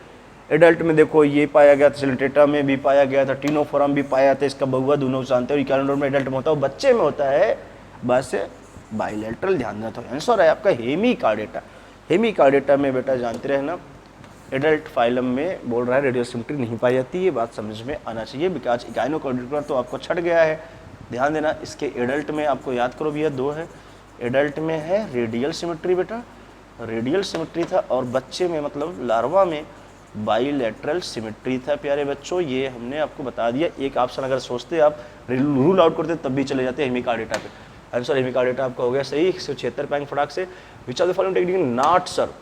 एडल्ट में देखो ये पाया गया था, सिलेंटेटा में भी पाया गया था, टीनोफोरम भी पाया था, इसका बहुआ दोनों जानते हो। इक्यानोडोर में एडल्ट में होता है, बच्चे में होता है बस बाइलेटरल, ध्यान देना। तो आंसर है आपका हेमीकार्डेटा। हेमीकार्डेटा में बेटा जानते रहे ना, एडल्ट फाइलम में बोल रहा है रेडियल सिमेट्री नहीं पाई जाती, ये बात समझ में आना चाहिए। बिकॉज इकाइनोकार्डेटा तो आपको छट गया है, ध्यान देना। इसके एडल्ट में आपको याद करो भैया 2 है, एडल्ट में है रेडियल सिमेट्री बेटा, रेडियल सिमेट्री था, और बच्चे में मतलब लार्वा में बाइलेटरल सिमेट्री था प्यारे बच्चों। ये हमने आपको बता दिया। एक ऑप्शन अगर सोचते आप रूल आउट करते तब भी चले जाते हैं हेमीकार्डेटा पे। आंसर हेमीकार्डेटा आपका हो गया सही। 176 पे फटाक से। Which of the following technique not serve,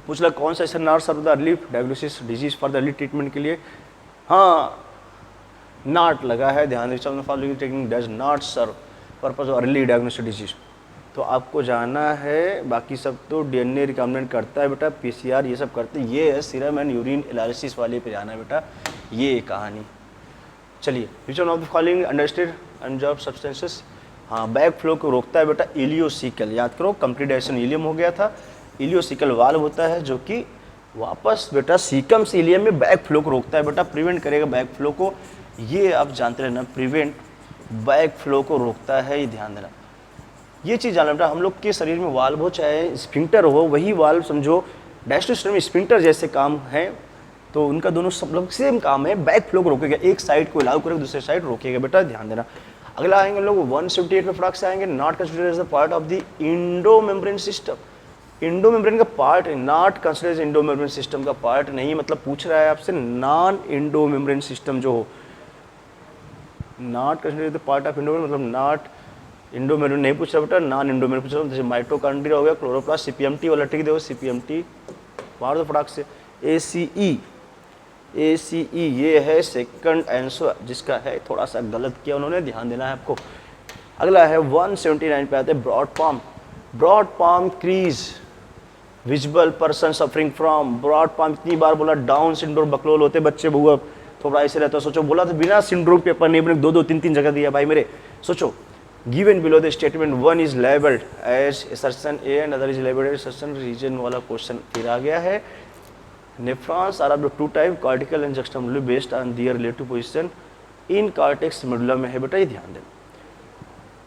पूछ ला कौन सा ऐसा not serve the early diagnosis disease for the early treatment के लिए। हाँ नॉट लगा है, ध्यान which of the following technique does not serve purpose of early diagnosis disease. तो आपको जाना है, बाकी सब तो डीएनए रिकमेंड करता है बेटा, पीसीआर ये सब करते, ये है सीरम एंड यूरिन एनालिसिस वाले पे जाना है बेटा, ये कहानी। चलिए which one of the following understood अनजॉब सब्सटेंसेस, हाँ बैक फ्लो को रोकता है बेटा इलियोसिकल, याद करो कंप्लीट डाइजेशन इलियम हो गया था, इलियोसिकल वाल्व होता है जो कि वापस बेटा सीकम से इलियम में बैक फ्लो को रोकता है बेटा, प्रिवेंट करेगा बैक फ्लो को, ये आप जानते रहना, प्रिवेंट बैक फ्लो को रोकता है, ये ध्यान देना। ये चीज़ जानना बेटा, हम लोग के शरीर में वाल्व हो चाहे स्फिंक्टर हो, वही वाल्व समझो डायस्टोल सिस्टम में स्फिंक्टर जैसे काम है, तो उनका दोनों सब लोग सेम काम है, बैक फ्लो को रोकेगा, एक साइड को अलाउ करेगा दूसरे साइड रोकेगा बेटा, ध्यान देना। अगला आएंगे हम लोग 178 में फटाक से आएंगे, not considered as the part of the endo membrane system. Endo membrane का part, not considered endo membrane system का पार्ट नहीं, मतलब पूछ रहा है आपसे नॉन इंडो मेम्ब्रेन सिस्टम जो हो, not considered the part of Indo, मतलब नॉट इंडो मेम्ब्रेन नहीं पूछ रहा बेटा, नॉन इंडो मेम्ब्रेन पूछ रहा हूँ। जैसे माइटोकॉन्ड्रिया हो गया, क्लोरोप्लास्ट, सीपीएमटी वाला टिक दो, सीपीएमटी मार दो फटाक से। ACE ये है सेकंड आंसर, जिसका है थोड़ा सा गलत किया उन्होंने, ध्यान देना है आपको। अगला है 179 पे आते हैं broad palm. Broad palm crease visible person suffering from broad palm, इतनी बार बोला डाउन सिंड्रोम बकलोल होते बच्चे, बहुआ थोड़ा ऐसे रहता है, सोचो बोला तो बिना सिंड्रोम पेपर नहीं बने, 2-2 3-3 जगह दिया भाई मेरे, सोचो। Given below the statement one is labelled as assertion A and other is labelled as assertion, reason वाला क्वेश्चन फिर आ गया है। Nephrons are of the two type, cortical and juxtamedullary, based on their relative position in cortex medulla में है बेटा, ये ध्यान देना,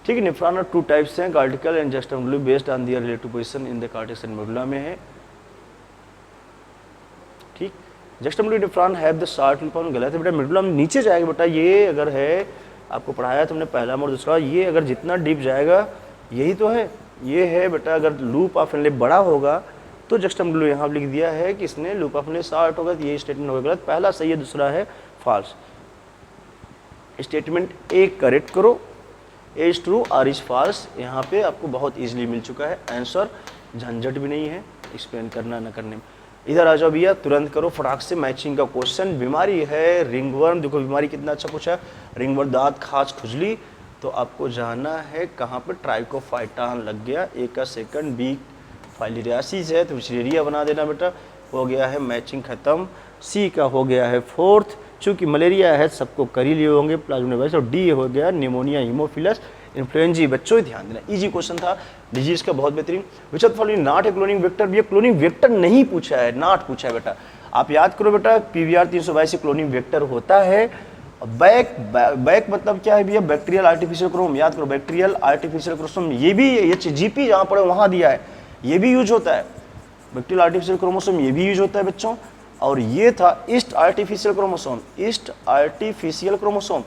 ठीक है। नेफ्रॉन टू टाइप्स हैं, cortical and juxtamedullary, based on their relative position in the cortex and medulla में है, ठीक। Juxtamedullary nephron have the short limb, गलत है बेटा, मेडुला में नीचे जाएगा बेटा, ये अगर है आपको पढ़ाया तुमने पहला और दूसरा, ये अगर जितना डीप जाएगा यही तो है, ये है बेटा, अगर लूप ऑफ इनलेट बड़ा होगा तो जस्टमोलुलर यहाँ लिख दिया है कि इसने लूप ऑफ इनलेट शॉर्ट होगा, तो ये स्टेटमेंट होगा गलत, पहला सही है दूसरा है फॉल्स। स्टेटमेंट ए करेक्ट करो, ए इज ट्रू और इज फॉल्स, यहाँ पे आपको बहुत इजीली मिल चुका है आंसर, झंझट भी नहीं है एक्सप्लेन करना न करने में। इधर आ जाओ भैया, तुरंत करो फटाक से मैचिंग का क्वेश्चन। बीमारी है रिंगवर्म, देखो बीमारी कितना अच्छा पूछा, रिंगवर्म दांत खाज खुजली, तो आपको जाना है कहाँ पे, ट्राइकोफाइटान लग गया, ए का सेकंड, बी फाइलिरियासिस है तो विचलेरिया बना देना बेटा, हो गया है मैचिंग खत्म। सी का हो गया है फोर्थ, चूंकि मलेरिया है सबको कर ही लिए होंगे प्लाज्मोनेवायरस, और डी हो गया निमोनिया हीमोफिलस इन्फ्लुएंजा। बच्चों ध्यान देना, इजी क्वेश्चन था, डिजीज का बहुत बेहतरीन। विच of the following not a cloning vector, ये क्लोनिंग वेक्टर नहीं पूछा है, नॉट पूछा है बेटा, आप याद करो बेटा, पीवीआर 322 से क्लोनिंग वेक्टर होता है। बैक मतलब क्या है भैया, बैक्टीरियल आर्टिफिशियल क्रोम, याद करो बैक्टीरियल आर्टिफिशियल क्रोमोसोम, ये भी ये जीपी जहाँ पड़े वहाँ दिया है, ये भी यूज होता है, बैक्टीरियल आर्टिफिशियल क्रोमोसोम ये भी यूज होता है बच्चों। और ये था yeast artificial chromosome, yeast artificial chromosome,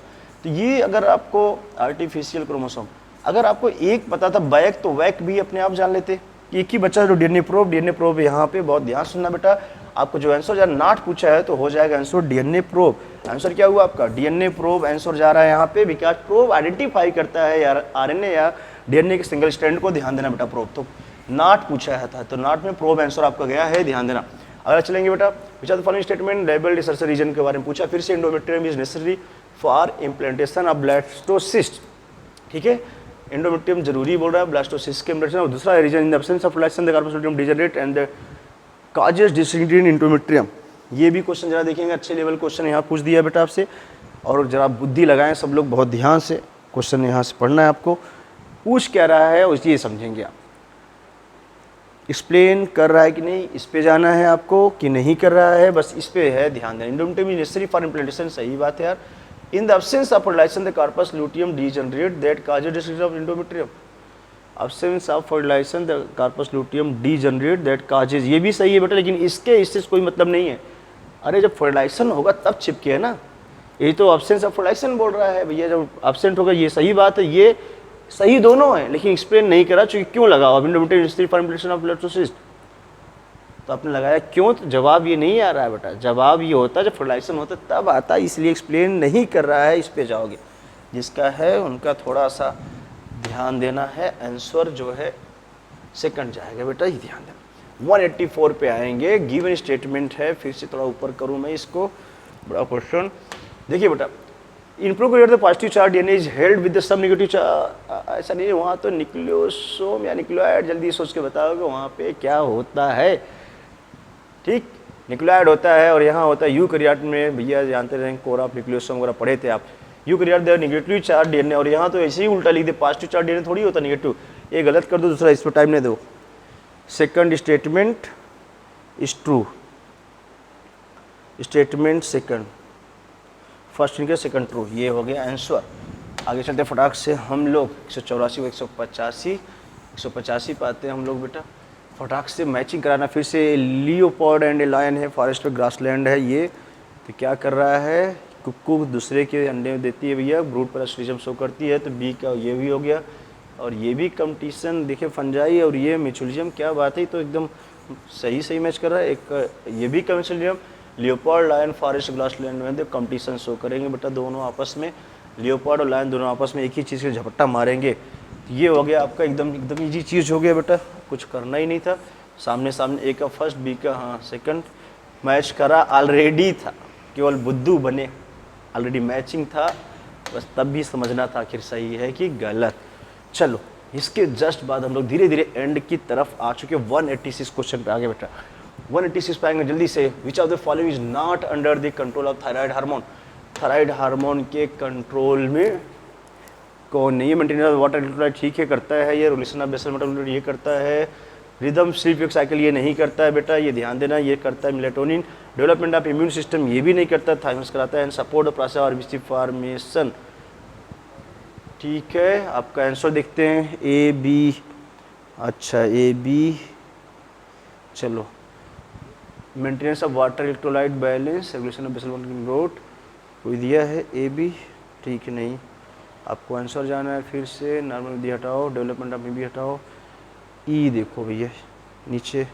तो ये अगर आपको आर्टिफिशियल क्रोमोसोम, अगर आपको एक पता था बैक, तो वैक भी अपने आप जान लेते। एक ही बच्चा जो डीएनए प्रोब यहाँ पे बहुत ध्यान सुनना बेटा, आपको जो आंसर जब नॉट पूछा है तो हो जाएगा आंसर डीएनए प्रोब। आंसर क्या हुआ आपका, डीएनए प्रोब आंसर जा रहा है यहाँ पे, बिकॉज प्रोब आइडेंटिफाई करता है यार आरएनए या डीएनए के सिंगल स्ट्रैंड को, ध्यान देना बेटा, प्रोब तो नॉट पूछा है था, तो नॉट में प्रोब आंसर आपका गया है, ध्यान देना। अगर चलेंगे बेटा, which are the following statement labelled search reason के बारे में पूछा, फिर से endometrium is necessary for implantation of blastocyst, ठीक है, एंडोमेट्रियम जरूरी बोल रहा है ब्लास्टोसिस्ट के इम्प्लांटेशन। और दूसरा reason in the absence of relation the corpus luteum degenerate and the causes disintegration in endometrium, ये भी क्वेश्चन जरा देखेंगे, अच्छे लेवल क्वेश्चन यहाँ पूछ दिया बेटा आपसे, और जरा बुद्धि लगाएं सब लोग बहुत ध्यान से, क्वेश्चन यहाँ से पढ़ना है आपको, पूछ क्या रहा है और ये समझेंगे आप, एक्सप्लेन कर रहा है कि नहीं, इस पे जाना है आपको कि नहीं कर रहा है, बस इस पे है ध्यान देना। Endometrium is necessary for implantation, सही बात है यार। In the absence of fertilisation the corpus luteum degenerate that causes disintegration of endometrium, absence of fertilisation the corpus luteum degenerate that causes, ये भी सही है बेटा, लेकिन इससे कोई मतलब नहीं है। अरे जब फर्टिलाइजेशन होगा तब चिपके है ना, ये तो एब्सेंस ऑफ फर्टिलाइजेशन बोल रहा है भैया, जब एब्सेंट होगा, ये सही बात है, ये सही दोनों है, लेकिन एक्सप्लेन नहीं करा चूंकि क्यों लगा endometrium necessary for implantation of blastocyst, तो आपने लगाया क्यों, तो जवाब ये नहीं आ रहा है बेटा, जवाब ये होता है जब फर्टिलाइजेशन होता है तब आता है, इसलिए एक्सप्लेन नहीं कर रहा है, इस पे जाओगे, जिसका है उनका थोड़ा सा ध्यान देना है, आंसर जो है सेकंड जाएगा बेटा, ये ध्यान देना। 184 पे आएंगे, गिवन स्टेटमेंट है, फिर से थोड़ा ऊपर करूँ मैं इसको, बड़ा क्वेश्चन देखिए बेटा, in prokaryote the positive charge DNA is held with the some negative charge, ऐसा नहीं है, वहाँ तो न्यूक्लियोसोम या न्यूक्लियोइड, जल्दी सोच के बताओगे वहाँ पे क्या होता है, ठीक, न्यूक्लियोइड होता है, और यहाँ होता है यूकैरियोट में, भैया जानते रहेंगे कोर ऑफ न्यूक्लियोसोम वगैरह पढ़े थे आप, यूकैरियोट दे नेगेटिव चार्ज डीएनए, और यहाँ तो ऐसे ही उल्टा लिख दे, पॉजिटिव चार्ज डीएनए थोड़ी होता नेगेटिव, ये गलत कर दो, दूसरा इस पर टाइम नहीं दो। Second statement is true, statement second, first इनके सेकंड ट्रू, ये हो गया आंसर। आगे चलते फटाक से हम लोग 184 व 185 पाते हैं हम लोग बेटा। फटाक से मैचिंग कराना फिर से। लियोपार्ड एंड ए लायन है, फॉरेस्ट और ग्रासलैंड है ये। तो क्या कर रहा है, कुक्कू दूसरे के अंडे देती है भैया, ब्रूड पर एस्ट्रिजम शो करती है। तो बी का ये भी हो गया और ये भी कंपटीशन देखिए फंजाई और ये म्यूचुअलिज्म, क्या बात है, तो एकदम सही मैच कर रहा है। एक ये भी competition, leopard lion forest grassland में कंपटीशन शो करेंगे बेटा दोनों आपस में। लियोपार्ड और लायन दोनों आपस में एक ही चीज़ के झपट्टा मारेंगे। ये हो गया आपका एकदम इजी चीज़ हो गया बेटा, कुछ करना ही नहीं था। सामने ए का फर्स्ट, बी का हाँ सेकंड मैच करा ऑलरेडी था, केवल बुद्धू बने, ऑलरेडी मैचिंग था, बस तब भी समझना था आखिर सही है कि गलत। चलो इसके जस्ट बाद हम लोग धीरे धीरे एंड की तरफ आ चुके। 186 क्वेश्चन पे आगे बेटा, 186 पे आएंगे जल्दी से। Which of the following is not under the control of thyroid hormone. Thyroid hormone के कंट्रोल में कौन नहीं है। मेंटेनेंस ऑफ वाटर इलेक्ट्रोलाइट ठीक है करता है ये, रेगुलेशन ऑफ बेसल मेटाबॉलिज्म ये करता है, रिदम स्लीप वेक साइकिल ये नहीं करता है बेटा, ये ध्यान देना, ये करता है melatonin. Development of immune system ये भी नहीं करता, थायमस कराता है। And support process RBC formation ठीक है। आपका आंसर देखते हैं ए बी, अच्छा ए बी। चलो maintenance of water electrolyte balance, regulation of basal growth कोई दिया है ए बी, ठीक है नहीं। आपको आंसर जाना है फिर से, नॉर्मल दी हटाओ, डेवलपमेंट ऑफ भी हटाओ, ई देखो भैया नीचे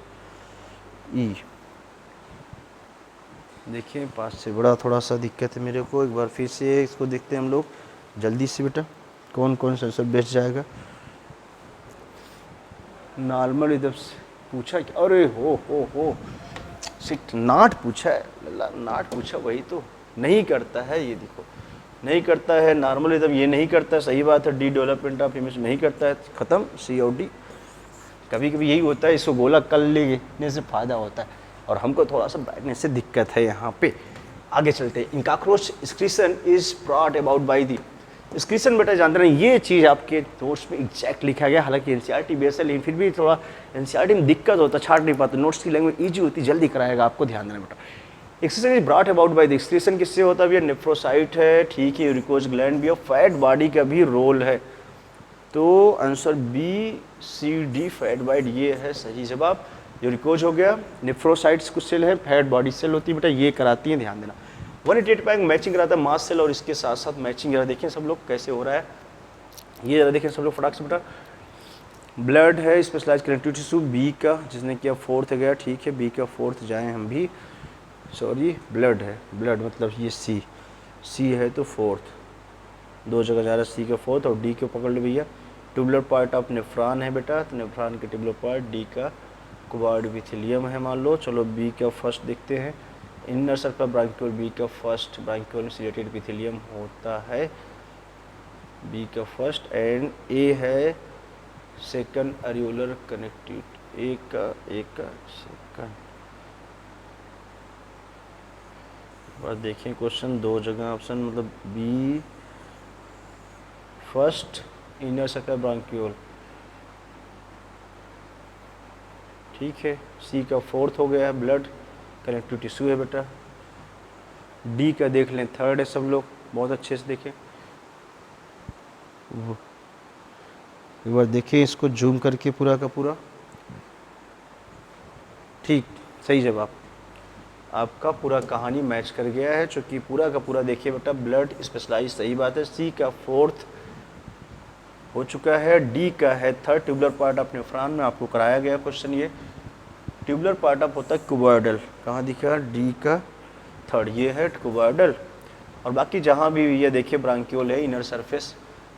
ई देखिए, पास से बड़ा थोड़ा सा दिक्कत है मेरे को। एक बार फिर से इसको देखते हैं हम लोग जल्दी से बेटा, कौन कौन सा आंसर बेस्ट जाएगा। नॉर्मल इधर से पूछा क्या, अरे हो सिट नाट पूछा है, नाट पूछा, वही तो नहीं करता है, ये देखो नहीं करता है। नॉर्मल इधर ये नहीं करता है, सही बात है। डी डेवलपमेंट ऑफ इमेज नहीं करता है, ख़त्म। सी और डी कभी कभी यही होता है, इसको गोला कर लेने से फ़ायदा होता है और हमको थोड़ा सा बैठने से दिक्कत है यहाँ पे। आगे चलते हैं। इन cockroach excretion is brought about by the. Excretion बेटा जानते हैं, ये चीज़ आपके नोट्स में एग्जैक्ट लिखा गया, हालांकि एनसीईआरटी बेस है, लेकिन फिर भी थोड़ा एनसीईआरटी में दिक्कत होता है, छाट नहीं पाते। नोट्स की लैंग्वेज ईजी होती, जल्दी कराएगा, आपको ध्यान देना बेटा। Excretion is brought about by the excretion किससे होता है भैया, नेफ्रोसाइट है, ठीक है, यूरिकोज ग्लैंड भी है, फैट बॉडी का भी रोल है। तो answer B C D fat body ये है सही जवाब। यूरिकोज हो गया, नेफ्रोसाइट्स कुछ सेल है, फैट बॉडी सेल होती है बेटा, ये कराती है, ध्यान देना। 188 पैंग मैचिंग कराता है मास सेल और इसके साथ साथ मैचिंग जरा देखें सब लोग कैसे हो रहा है, ये जरा देखें सब लोग फटाक से बेटा। ब्लड है, स्पेशलाइज कनेक्टिव टिश्यू बी का, जिसने किया फोर्थ गया, ठीक है, बी का फोर्थ जाएँ हम भी, सॉरी ब्लड है, ब्लड मतलब ये सी है तो फोर्थ, दो जगह जा रहा है, सी का फोर्थ और डी को पकड़ लो भैया। ट्यूबुलर पार्ट ऑफ नेफ्रॉन है बेटा, तो नेफ्रॉन के ट्यूबुलर पार्ट, डी का क्वाड एपिथेलियम है मान लो। चलो बी का फर्स्ट देखते हैं, इनर सर्कल ब्रांक्यूल, बी का फर्स्ट ब्रांक्यूल सिलेटेड एपिथेलियम होता है, बी का फर्स्ट। एंड ए है सेकंड एरियोलर कनेक्टिव, ए का सेकंड। बस देखें क्वेश्चन, दो जगह ऑप्शन, मतलब बी फर्स्ट इनर सर्कल ब्रांक्यूल, ठीक है, सी का फोर्थ हो गया है, ब्लड कनेक्टिव टिश्यू है बेटा। डी का देख लें थर्ड है, सब लोग बहुत अच्छे से देखें, एक बार देखें इसको जूम करके पूरा का पूरा, ठीक सही जवाब। आपका पूरा कहानी मैच कर गया है, चूँकि पूरा का पूरा देखिए बेटा, ब्लड स्पेशलाइज सही बात है, सी का फोर्थ हो चुका है, डी का है third. Tubular part of nephron में आपको कराया गया क्वेश्चन, ये ट्यूबुलर पार्ट ऑफ होता है क्यूबॉइडल, कहाँ दिखा, डी का थर्ड, ये है क्यूबॉइडल। और बाकी जहाँ भी ये देखिए ब्रांक्यूल है इनर सरफेस,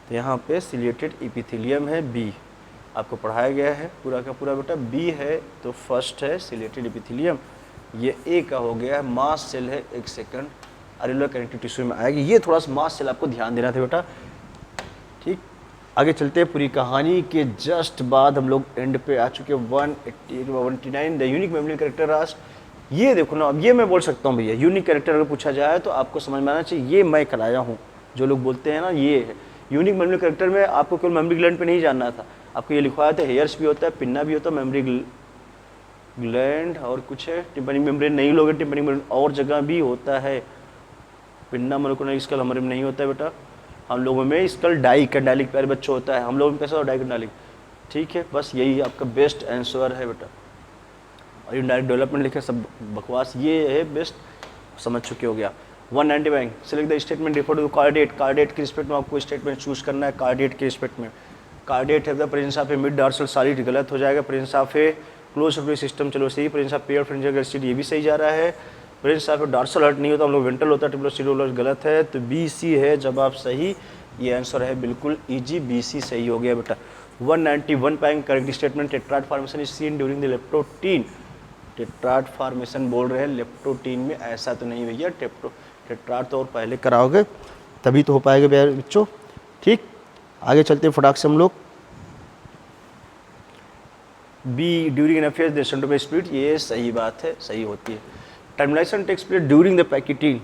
तो यहाँ पे सिलेटेड एपिथेलियम है, बी आपको पढ़ाया गया है पूरा का पूरा बेटा। बी है तो फर्स्ट है सिलेटेड एपिथेलियम, ये ए का हो गया है, मास सेल है, एक सेकंड एरियोलर कनेक्टिव टिश्यू में आएगी, ये थोड़ा सा मास सेल आपको ध्यान देना था बेटा, ठीक। आगे चलते हैं, पूरी कहानी के जस्ट बाद हम लोग एंड पे आ चुके हैं। 189 the unique memory character Rust, ये देखो ना, अब ये मैं बोल सकता हूँ भैया, यूनिक कैरेक्टर अगर पूछा जाए तो आपको समझ में आना चाहिए, ये मैं कराया हूँ, जो लोग बोलते हैं ना ये है यूनिक मेमोरी कैरेक्टर में। आपको केवल मेमोरी ग्लैंड पे नहीं जानना था, आपको ये लिखवाया था हेयर्स भी होता है, पिन्ना भी होता है, मेमोरी ग्लैंड और कुछ है, टिम्पैनिक मेम्ब्रेन नहीं लोगे, टिम्पैनिक मेम्ब्रेन और जगह भी होता है, पिन्ना मोनोकोनिक स्केल हमारे में नहीं होता है बेटा, हम लोगों में स्कल डाइकेंडाइलिक पैर बच्चों होता है, हम लोगों में कैसा डाइकेंडाइलिक। ठीक है, बस यही आपका बेस्ट आंसर है बेटा। और इनडायरेक्ट डेवलपमेंट लिखे सब बकवास, ये है बेस्ट, समझ चुके हो गया। 195 select the statement refer to chordate. Chordate के रिस्पेक्ट में आपको स्टेटमेंट चूज करना है। कार्डिएट के रिस्पेक्ट में कार्डिएट है the presence of A mid dorsal solid, गलत हो जाएगा। Presence of A close circular system, चलो सही। प्रेजेंस ऑफ पेयर फ्रिंजियल एसिड, ये भी सही जा रहा है। प्रेजेंस ऑफ डॉर्सल हर्ट नहीं होता, हम लोग वेंट्रल होता है, टिप्लोसिडोलर गलत है। तो बी सी है जवाब सही, ये आंसर है बिल्कुल इजी, बी सी सही हो गया बेटा। 191 पाएंगे correct statement tetrad formation is seen during the leptotene. Tetrad formation बोल रहे हैं लेप्टोटीन में, ऐसा तो नहीं भैया, टेट्राड तो और पहले कराओगे तभी तो हो पाएगा भैया बच्चों। ठीक, आगे चलते हैं फटाक से हम लोग। B during anaphase the centromere split, ये सही बात है, सही होती है। Termination takes place during the pachytene,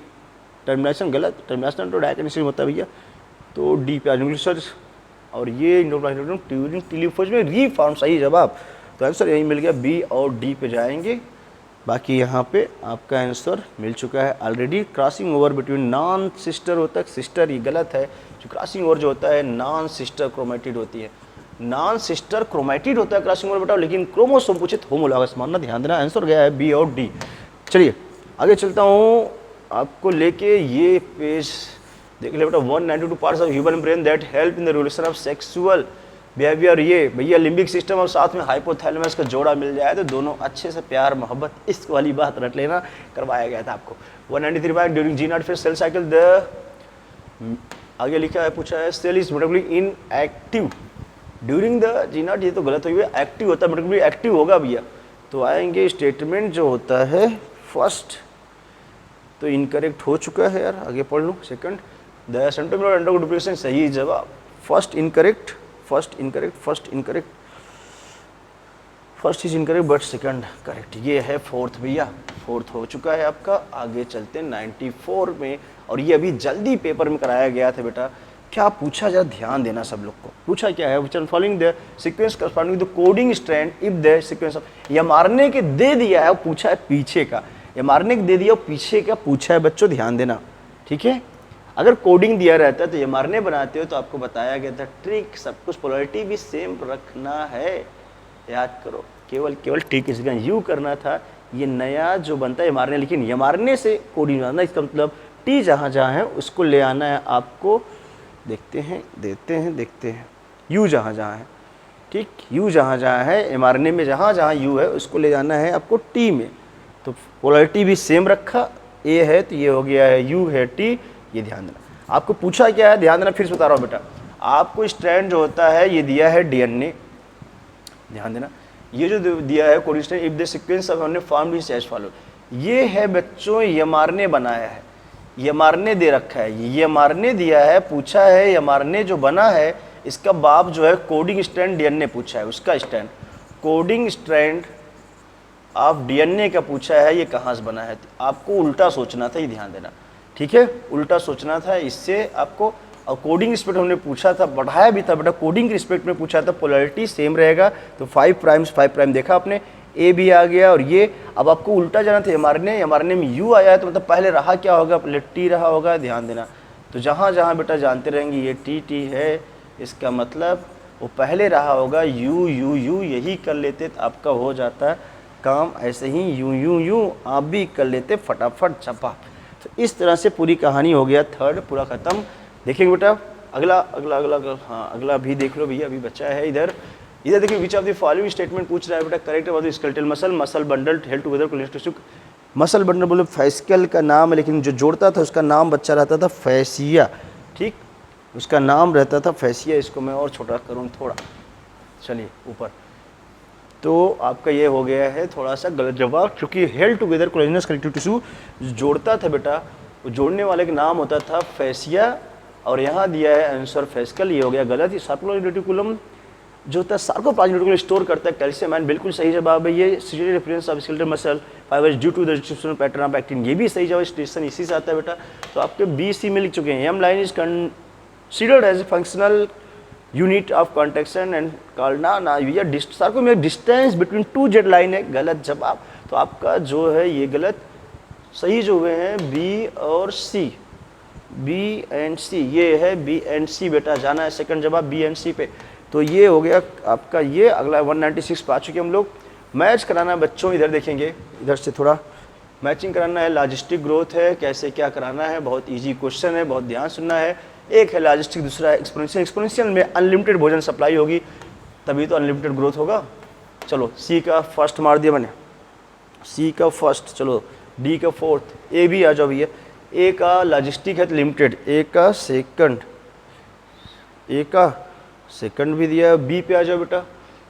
termination गलत, टर्मिनेशन तो डायकेनेसिस होता है भैया, तो डी पे रिसर्च। और ये ड्यूरिंग टेलीफोज में रीफॉर्म, सही जवाब। तो आंसर यही मिल गया, बी और डी पे जाएंगे। बाकी यहाँ पे आपका आंसर मिल चुका है already. Crossing over between non sister होता है, सिस्टर ये गलत है। जो क्रॉसिंग ओवर जो होता है नॉन सिस्टर क्रोमेटिड होती है, नॉन सिस्टर क्रोमेटिड होता है क्रॉसिंग ओवर बेटा, लेकिन क्रोमोसोम पूछे होमोलॉगस मानना, ध्यान देना। आंसर गया है बी और डी। चलिए आगे चलता हूँ आपको लेके, ये पेज देख ले बेटा। 192 parts of human brain that help in the regulation of sexual behaviour, ये भैया लिम्बिक सिस्टम और साथ में हाइपोथैलेमस का जोड़ा मिल जाए तो दोनों अच्छे से प्यार मोहब्बत इश्क वाली बात रट लेना, करवाया गया था आपको। 193 by during G naught cell cycle the, आगे लिखा है पूछा है cell is metabolically inactive during the G naught, ये तो गलत हुई है, एक्टिव होता है, मेटाबॉलिकली एक्टिव होगा भैया। तो आएंगे स्टेटमेंट जो होता है फर्स्ट, तो इनकरेक्ट हो चुका है यार, आगे पढ़ लूँ। Second the centromere undergo duplication, सही जवाब। First incorrect, first incorrect, first incorrect, first is incorrect but second correct. ये है फोर्थ भैया, फोर्थ हो चुका है आपका। आगे चलते हैं 94 में, और ये अभी जल्दी पेपर में कराया गया था बेटा। क्या पूछा, जरा ध्यान देना सब लोग को। पूछा क्या है, which following the sequence corresponding the coding strand if the sequence of, ये मारने के दे दिया है, पूछा है पीछे का, ये मारने के दे दिया पीछे का पूछा है बच्चों, ध्यान देना। ठीक है, अगर कोडिंग दिया रहता है तो ये मारने बनाते हो तो आपको बताया गया था ट्रिक, सब कुछ पोलैरिटी भी सेम रखना है, याद करो। केवल केवल ट्रिक इस यू करना था, ये नया जो बनता है ये मारने, लेकिन ये मारने से कोडिंग बनाना, इसका मतलब टी जहाँ जहाँ है उसको ले आना है आपको। देखते हैं, देते हैं, देखते हैं, यू जहाँ जहाँ है, ठीक, यू जहाँ जहाँ है ये मारने में, जहाँ जहाँ यू है उसको ले जाना है आपको टी में। तो पोलैरिटी भी सेम रखा, ए है तो ये हो गया है यू है टी, ये ध्यान देना। आपको पूछा क्या है, ध्यान देना, फिर से बता रहा हूँ बेटा। आपको स्ट्रैंड जो होता है ये दिया है डीएनए, ध्यान देना। ये जो दिया है coding strand if the sequence of हमने फॉर्म इज एज फॉलो, ये है बच्चों यमारने बनाया है, यमारने दे रखा है, ये यमारने दिया है, पूछा है यमारने जो बना है इसका बाप जो है कोडिंग स्ट्रैंड डीएनए पूछा है, उसका strand coding strand of DNA का पूछा है, ये कहाँ से बना है। आपको उल्टा सोचना था, ये ध्यान देना, ठीक है, उल्टा सोचना था, इससे आपको। और कोडिंग रिस्पेक्ट हमने पूछा था, बढ़ाया भी था बेटा, कोडिंग के रिस्पेक्ट में पूछा था, पोलैरिटी सेम रहेगा, तो 5 प्राइम्स 5 प्राइम देखा आपने, ए भी आ गया। और ये अब आपको उल्टा जाना था, एमआरएनए में यू आया है तो मतलब पहले रहा क्या होगा, पहले टी रहा होगा, ध्यान देना। तो जहाँ जहाँ बेटा जानते रहेंगे ये टी टी है, इसका मतलब वो पहले रहा होगा यू यू यू, यही कर लेते तो आपका हो जाता काम। ऐसे ही यू यू यू आप भी कर लेते फटाफट छपा। तो इस तरह से पूरी कहानी हो गया, थर्ड पूरा ख़त्म। देखेंगे बेटा अगला अगला अगला हाँ अगला भी देख लो भैया, अभी बचा है इधर। इधर देखिए which of the following statement पूछ रहा है बेटा, correct about the skeletal muscle, muscle bundle held together कोलेस्ट्रोसिक। मसल बंडल बोले फैस्कल का नाम है, लेकिन जो जोड़ता था उसका नाम बच्चा रहता था फैसिया, ठीक, उसका नाम रहता था फैसिया। इसको मैं और छोटा करूँ थोड़ा, चलिए ऊपर। तो आपका ये हो गया है थोड़ा सा गलत जवाब, क्योंकि held together collagenous connective tissue जोड़ता था बेटा, वो जोड़ने वाले का नाम होता था फैसिया, और यहाँ दिया है आंसर फैस्कल, ये हो गया गलत। ये सार्कोप्लाज्मिक रेटिकुलम जो होता है सार्कोप्लाज्मिक रेटिकुलम स्टोर करता है कैल्शियम आयन, बिल्कुल सही जवाब है। ये situated reference of skeletal muscle fibres due to the distribution pattern of actin, ये भी सही जवाब, स्टेशन इसी से आता है बेटा। तो आपके बी सी में लिख चुके हैं। M line is considered as a functional unit of contraction and called ना ये sarcomere distance between two Z line है, गलत जवाब। तो आपका जो है ये गलत, सही जो हुए हैं बी और सी, बी एंड सी, ये है बी एंड सी बेटा, जाना है सेकंड जवाब बी एंड सी पे। तो ये हो गया आपका, ये अगला 196 पे आ चुके हम लोग। मैच कराना बच्चों, इधर देखेंगे, इधर से थोड़ा मैचिंग कराना है। लॉजिस्टिक ग्रोथ है, कैसे क्या कराना है, बहुत इजी क्वेश्चन है, बहुत ध्यान सुनना है। एक है लॉजिस्टिक, दूसरा है एक्सपोनेंशियल। एक्सपोनेंशियल में अनलिमिटेड भोजन सप्लाई होगी, तभी तो अनलिमिटेड ग्रोथ होगा। चलो सी का फर्स्ट मार दिया मैंने, सी का फर्स्ट, चलो डी का फोर्थ, ए भी आ जाओ भैया। ए का लॉजिस्टिक है तो लिमिटेड, ए का सेकंड, ए का सेकंड भी दिया। बी पे आ जाओ बेटा,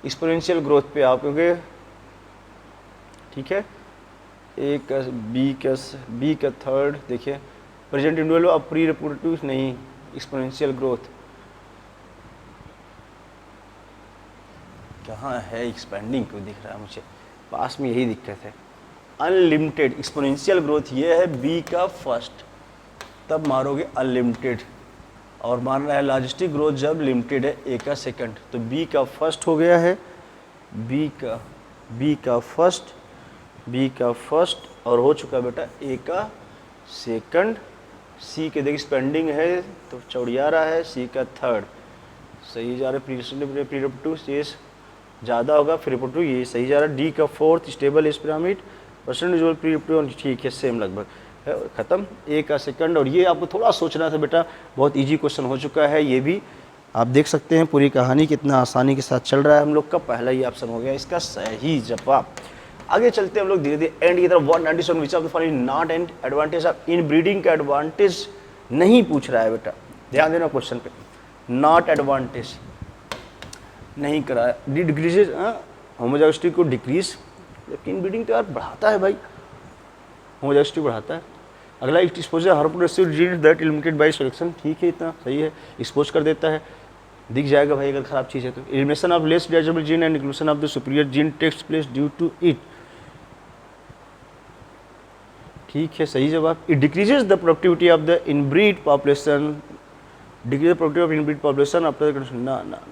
एक्सपोनेंशियल ग्रोथ पे आओ, क्योंकि ठीक है। ए का बी का थर्ड देखिए, प्रेजेंट इंडिविजुअल और प्री रिपोर्टिव नहीं, एक्सपोनेंशियल ग्रोथ कहाँ है, एक्सपेंडिंग क्यों दिख रहा है मुझे, पास में यही दिक्कत है। अनलिमिटेड एक्सपोनेंशियल ग्रोथ ये है बी का फर्स्ट, तब मारोगे अनलिमिटेड, और मारना है लॉजिस्टिक ग्रोथ जब लिमिटेड है, ए का सेकंड। तो बी का फर्स्ट हो गया है, बी का फर्स्ट और हो चुका बेटा ए का सेकंड। सी के देखिए स्पेंडिंग है तो चौड़िया रहा है, सी का थर्ड सही जा रहा है, प्रीरिपोर्टिव ये ज़्यादा होगा, प्रीरिपोर्टिव ये सही जा रहा है। डी का फोर्थ स्टेबल इस पिरामिड, परसेंट यूजुअल प्रीरिपोर्टिव ठीक है, सेम लगभग है, ख़त्म। ए का सेकंड, और ये आपको थोड़ा सोचना था बेटा, बहुत इजी क्वेश्चन हो चुका है ये भी। आप देख सकते हैं पूरी कहानी कितना आसानी के साथ चल रहा है हम लोग का। पहला ही ऑप्शन हो गया इसका सही जवाब। आगे चलते हैं हम लोग धीरे धीरे एंड की तरफ। 197 विच of the following not and advantage of in breeding का एडवांटेज नहीं पूछ रहा है बेटा, ध्यान देना क्वेश्चन पे। नॉट एडवांटेज नहीं कराया, डिक्रीजेज होमोजाइगोसिटी को डिक्रीज, लेकिन ब्रीडिंग तो यार बढ़ाता है भाई, होमोजाइगोसिटी बढ़ाता है। अगला exposure harmful gene that limited by selection, ठीक है इतना सही है, एक्सपोज कर देता है, दिख जाएगा भाई अगर खराब चीज़ है तो। Elimination of less desirable gene and inclusion of the superior gene takes place due to it, ठीक है सही जवाब। It decreases the productivity of the inbreed population, decrease productivity of inbreed population after the ना।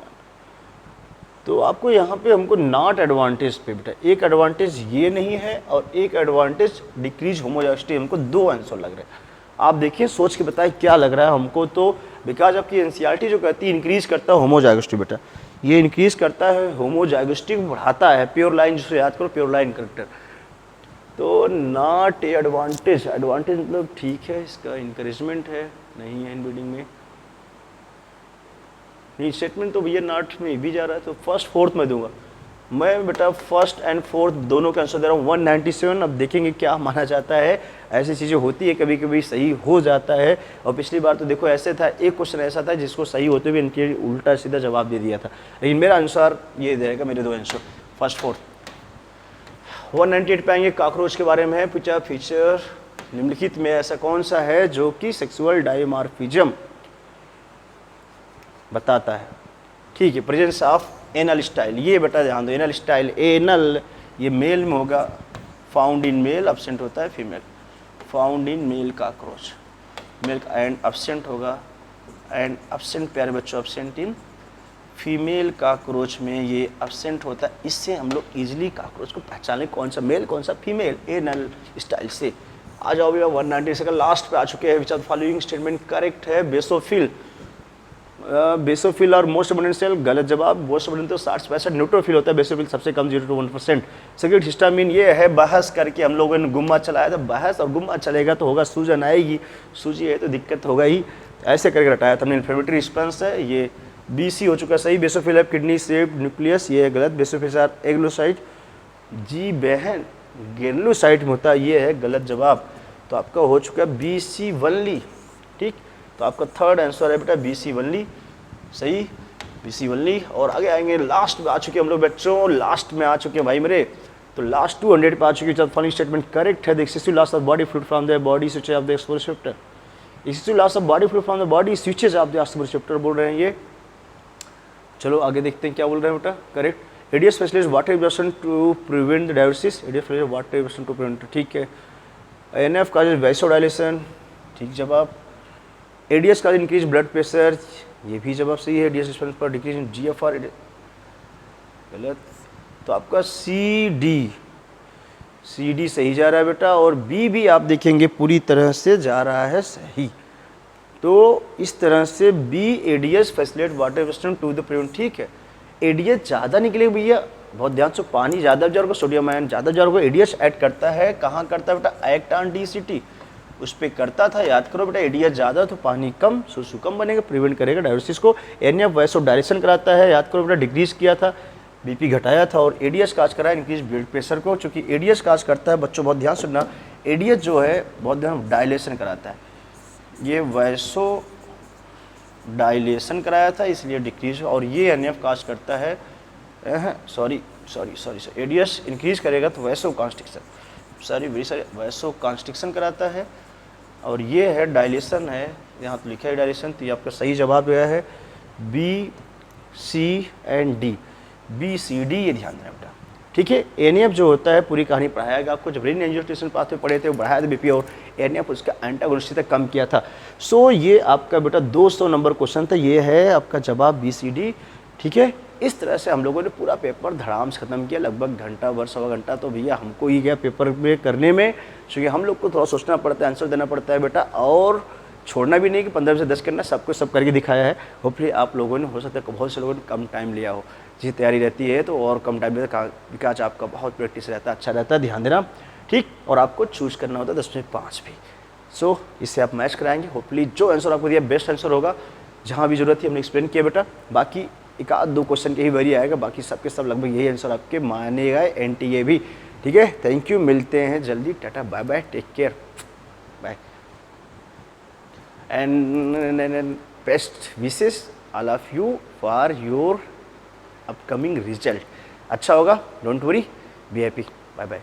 तो आपको यहाँ पे हमको नॉट एडवांटेज पे बेटा, एक एडवांटेज ये नहीं है और एक एडवांटेज डिक्रीज होमोजाइगोसिटी, हमको दो आंसर लग रहे हैं। आप देखिए सोच के बताएं क्या लग रहा है हमको। तो बिकॉज आपकी एनसीईआरटी जो कहती है इंक्रीज करता है होमोजाइगोसिटी बेटा, ये इंक्रीज करता है होमोजाइगोसिटी को बढ़ाता है। प्योर लाइन जिसको याद करो, प्योर लाइन करेक्टर। तो नॉट एडवांटेज, एडवांटेज मतलब ठीक है, इसका इंकरेजमेंट है, नहीं है इनब्रीडिंग में। नहीं स्टेटमेंट तो भैया नॉट में भी जा रहा है, तो फर्स्ट फोर्थ में दूंगा मैं बेटा। फर्स्ट एंड फोर्थ दोनों का आंसर दे रहा हूँ 197। अब देखेंगे क्या माना जाता है, ऐसी चीज़ें होती है, कभी कभी सही हो जाता है। और पिछली बार तो देखो ऐसे था, एक क्वेश्चन ऐसा था जिसको सही होते हुए इनके उल्टा सीधा जवाब दे दिया था, लेकिन मेरा आंसर ये देगा, मेरे दो आंसर फर्स्ट फोर्थ। 198 पे आएंगे, कॉकरोच के बारे में है पूछा। फीचर निम्नलिखित में ऐसा कौन सा है जो कि सेक्सुअल डायमॉर्फिज्म बताता है, ठीक है। प्रेजेंस ऑफ एनल स्टाइल, ये बेटा ध्यान दो, एनल स्टाइल, एनल ये मेल में होगा, फाउंड इन मेल, अब्सेंट होता है female. Found in male cockroach, male and absent होगा, एंड अब्सेंट प्यारे बच्चों, अब्सेंट इन फीमेल कॉकरोच में ये अब्सेंट होता है। इससे हम लोग इजीली कॉकरोच को पहचान लें कौन सा मेल कौन सा फीमेल, एनल स्टाइल से। आ जाओ भैया 196 का लास्ट पे आ चुके हैं। Which of following statement correct है? बेसोफिल, बेसोफिल और मोस्ट अबंडेंट सेल, गलत जवाब। मोस्ट अबंडेंट तो 60-65, न्यूट्रोफिल होता है, बेसोफिल सबसे कम 0 to 1%। सेकेंड हिस्टामिन, ये है बहस करके हम लोगों ने गुम्मा चलाया था, बहस और गुम्मा चलेगा तो होगा सूजन आएगी, सूजी है तो दिक्कत होगा ही, ऐसे करके रटाया था हमने। इन्फ्लेमेटरी रिस्पॉन्स है, ये BC हो चुका सही। बेसोफिल है किडनी शेप्ड न्यूक्लियस, ये है गलत। बेसोफिल आर एग्लोसाइट, जी बहन गेनुलोसाइट में होता है, ये है गलत जवाब। तो आपका हो चुका है BC वनली, ठीक। तो आपका थर्ड आंसर है बेटा BC वनली, सही BC वनली। और आगे आएंगे, लास्ट में आ चुके हम लोग बच्चों, लास्ट में आ चुके हैं भाई मेरे। तो लास्ट 200 पे आ चुकी है। फॉलोइंग स्टेटमेंट करेक्ट है। The excessive loss of body fluid from the body switches off the exposure receptor, excessive loss of body fluid from the body switches off the exposure receptor बोल रहे हैं ये। चलो आगे देखते हैं क्या बोल रहे हैं बेटा। करेक्ट। एडिया specialist water absorption to prevent the dialysis, एडिया specialist water absorption to prevent, ठीक है। NF काजेज वैसोडाइलेशन, ठीक जवाब। एडीएस का इंक्रीज ब्लड प्रेशर, ये भी जवाब सही है। एडीएस पर डिक्रीज इन GFR, गलत। तो आपका CD सही जा रहा है बेटा, और B भी आप देखेंगे पूरी तरह से जा रहा है सही। तो इस तरह से B ADS facilitate water western to the prevent, ठीक है। एडीएस ज़्यादा निकले भैया, बहुत ध्यान से, पानी ज़्यादा जार को, सोडियम आयन ज़्यादा जार को एडीएस ऐड करता है, कहाँ करता है बेटा, एक्टान डीसीटी उस पर करता था, याद करो बेटा। एडीएस ज़्यादा तो पानी कम, सुसु कम बनेगा, प्रिवेंट करेगा डायलिसिस को। एनएफ वैसो डायलेशन कराता है, याद करो बेटा, डिक्रीज किया था, बीपी घटाया था। और एडीएस काज कराया इंक्रीज ब्लड प्रेशर को, चूंकि एडीएस काज करता है बच्चों, बहुत ध्यान सुनना, एडीएस जो है बहुत ध्यान डायलेशन कराता है, ये वैसो डायलेशन कराया था इसलिए डिक्रीज। और ये एनएफ काज करता है, सॉरी, एडीएस इंक्रीज करेगा तो वैसो कॉन्स्ट्रिक्शन, वैसो कॉन्स्ट्रिक्शन कराता है। और ये है डायलेशन है, यहाँ तो लिखा है डायलेशन, तो ये आपका सही जवाब गया है B, C and D, B C D, ये ध्यान देना बेटा, ठीक है। एनएफ जो होता है, पूरी कहानी पढ़ाएगा आपको, जब रेन एंजियोटेंसिन पाथवे पढ़े थे वो बढ़ाया था बीपी, और एनएफ उसका एंटागोनिस्ट तक कम किया था। सो ये आपका बेटा 200 नंबर क्वेश्चन था, ये है आपका जवाब बी सी डी, ठीक है। इस तरह से हम लोगों ने पूरा पेपर धड़ाम से ख़त्म किया, लगभग घंटा भर, सवा घंटा तो भैया हमको ही गया पेपर में करने में, क्योंकि हम लोग को थोड़ा सोचना पड़ता है, आंसर देना पड़ता है बेटा, और छोड़ना भी नहीं कि 15 से 10 करना, सबको सब करके दिखाया है। होपफुली आप लोगों ने, हो सकता है बहुत से लोगों ने कम टाइम लिया हो, जी तैयारी रहती है तो और कम टाइम लेता, बिकॉज आपका बहुत प्रैक्टिस रहता है, अच्छा रहता है, ध्यान देना, ठीक। और आपको चूज़ करना होता है 10 में 5 भी। सो इससे आप मैच कराएंगे, होपफुली जो आंसर आपको दिया बेस्ट आंसर होगा, जहाँ भी जरूरत थी हमने एक्सप्लेन किया बेटा। बाकी एक आध दो क्वेश्चन के ही वरी आएगा, बाकी सबके सब लगभग यही आंसर आपके माने गए, एनटीए भी, ठीक है। थैंक यू, मिलते हैं जल्दी, ta ta bye bye, take care, bye and best wishes all of you for your upcoming result. अच्छा होगा, don't worry, be happy, bye bye.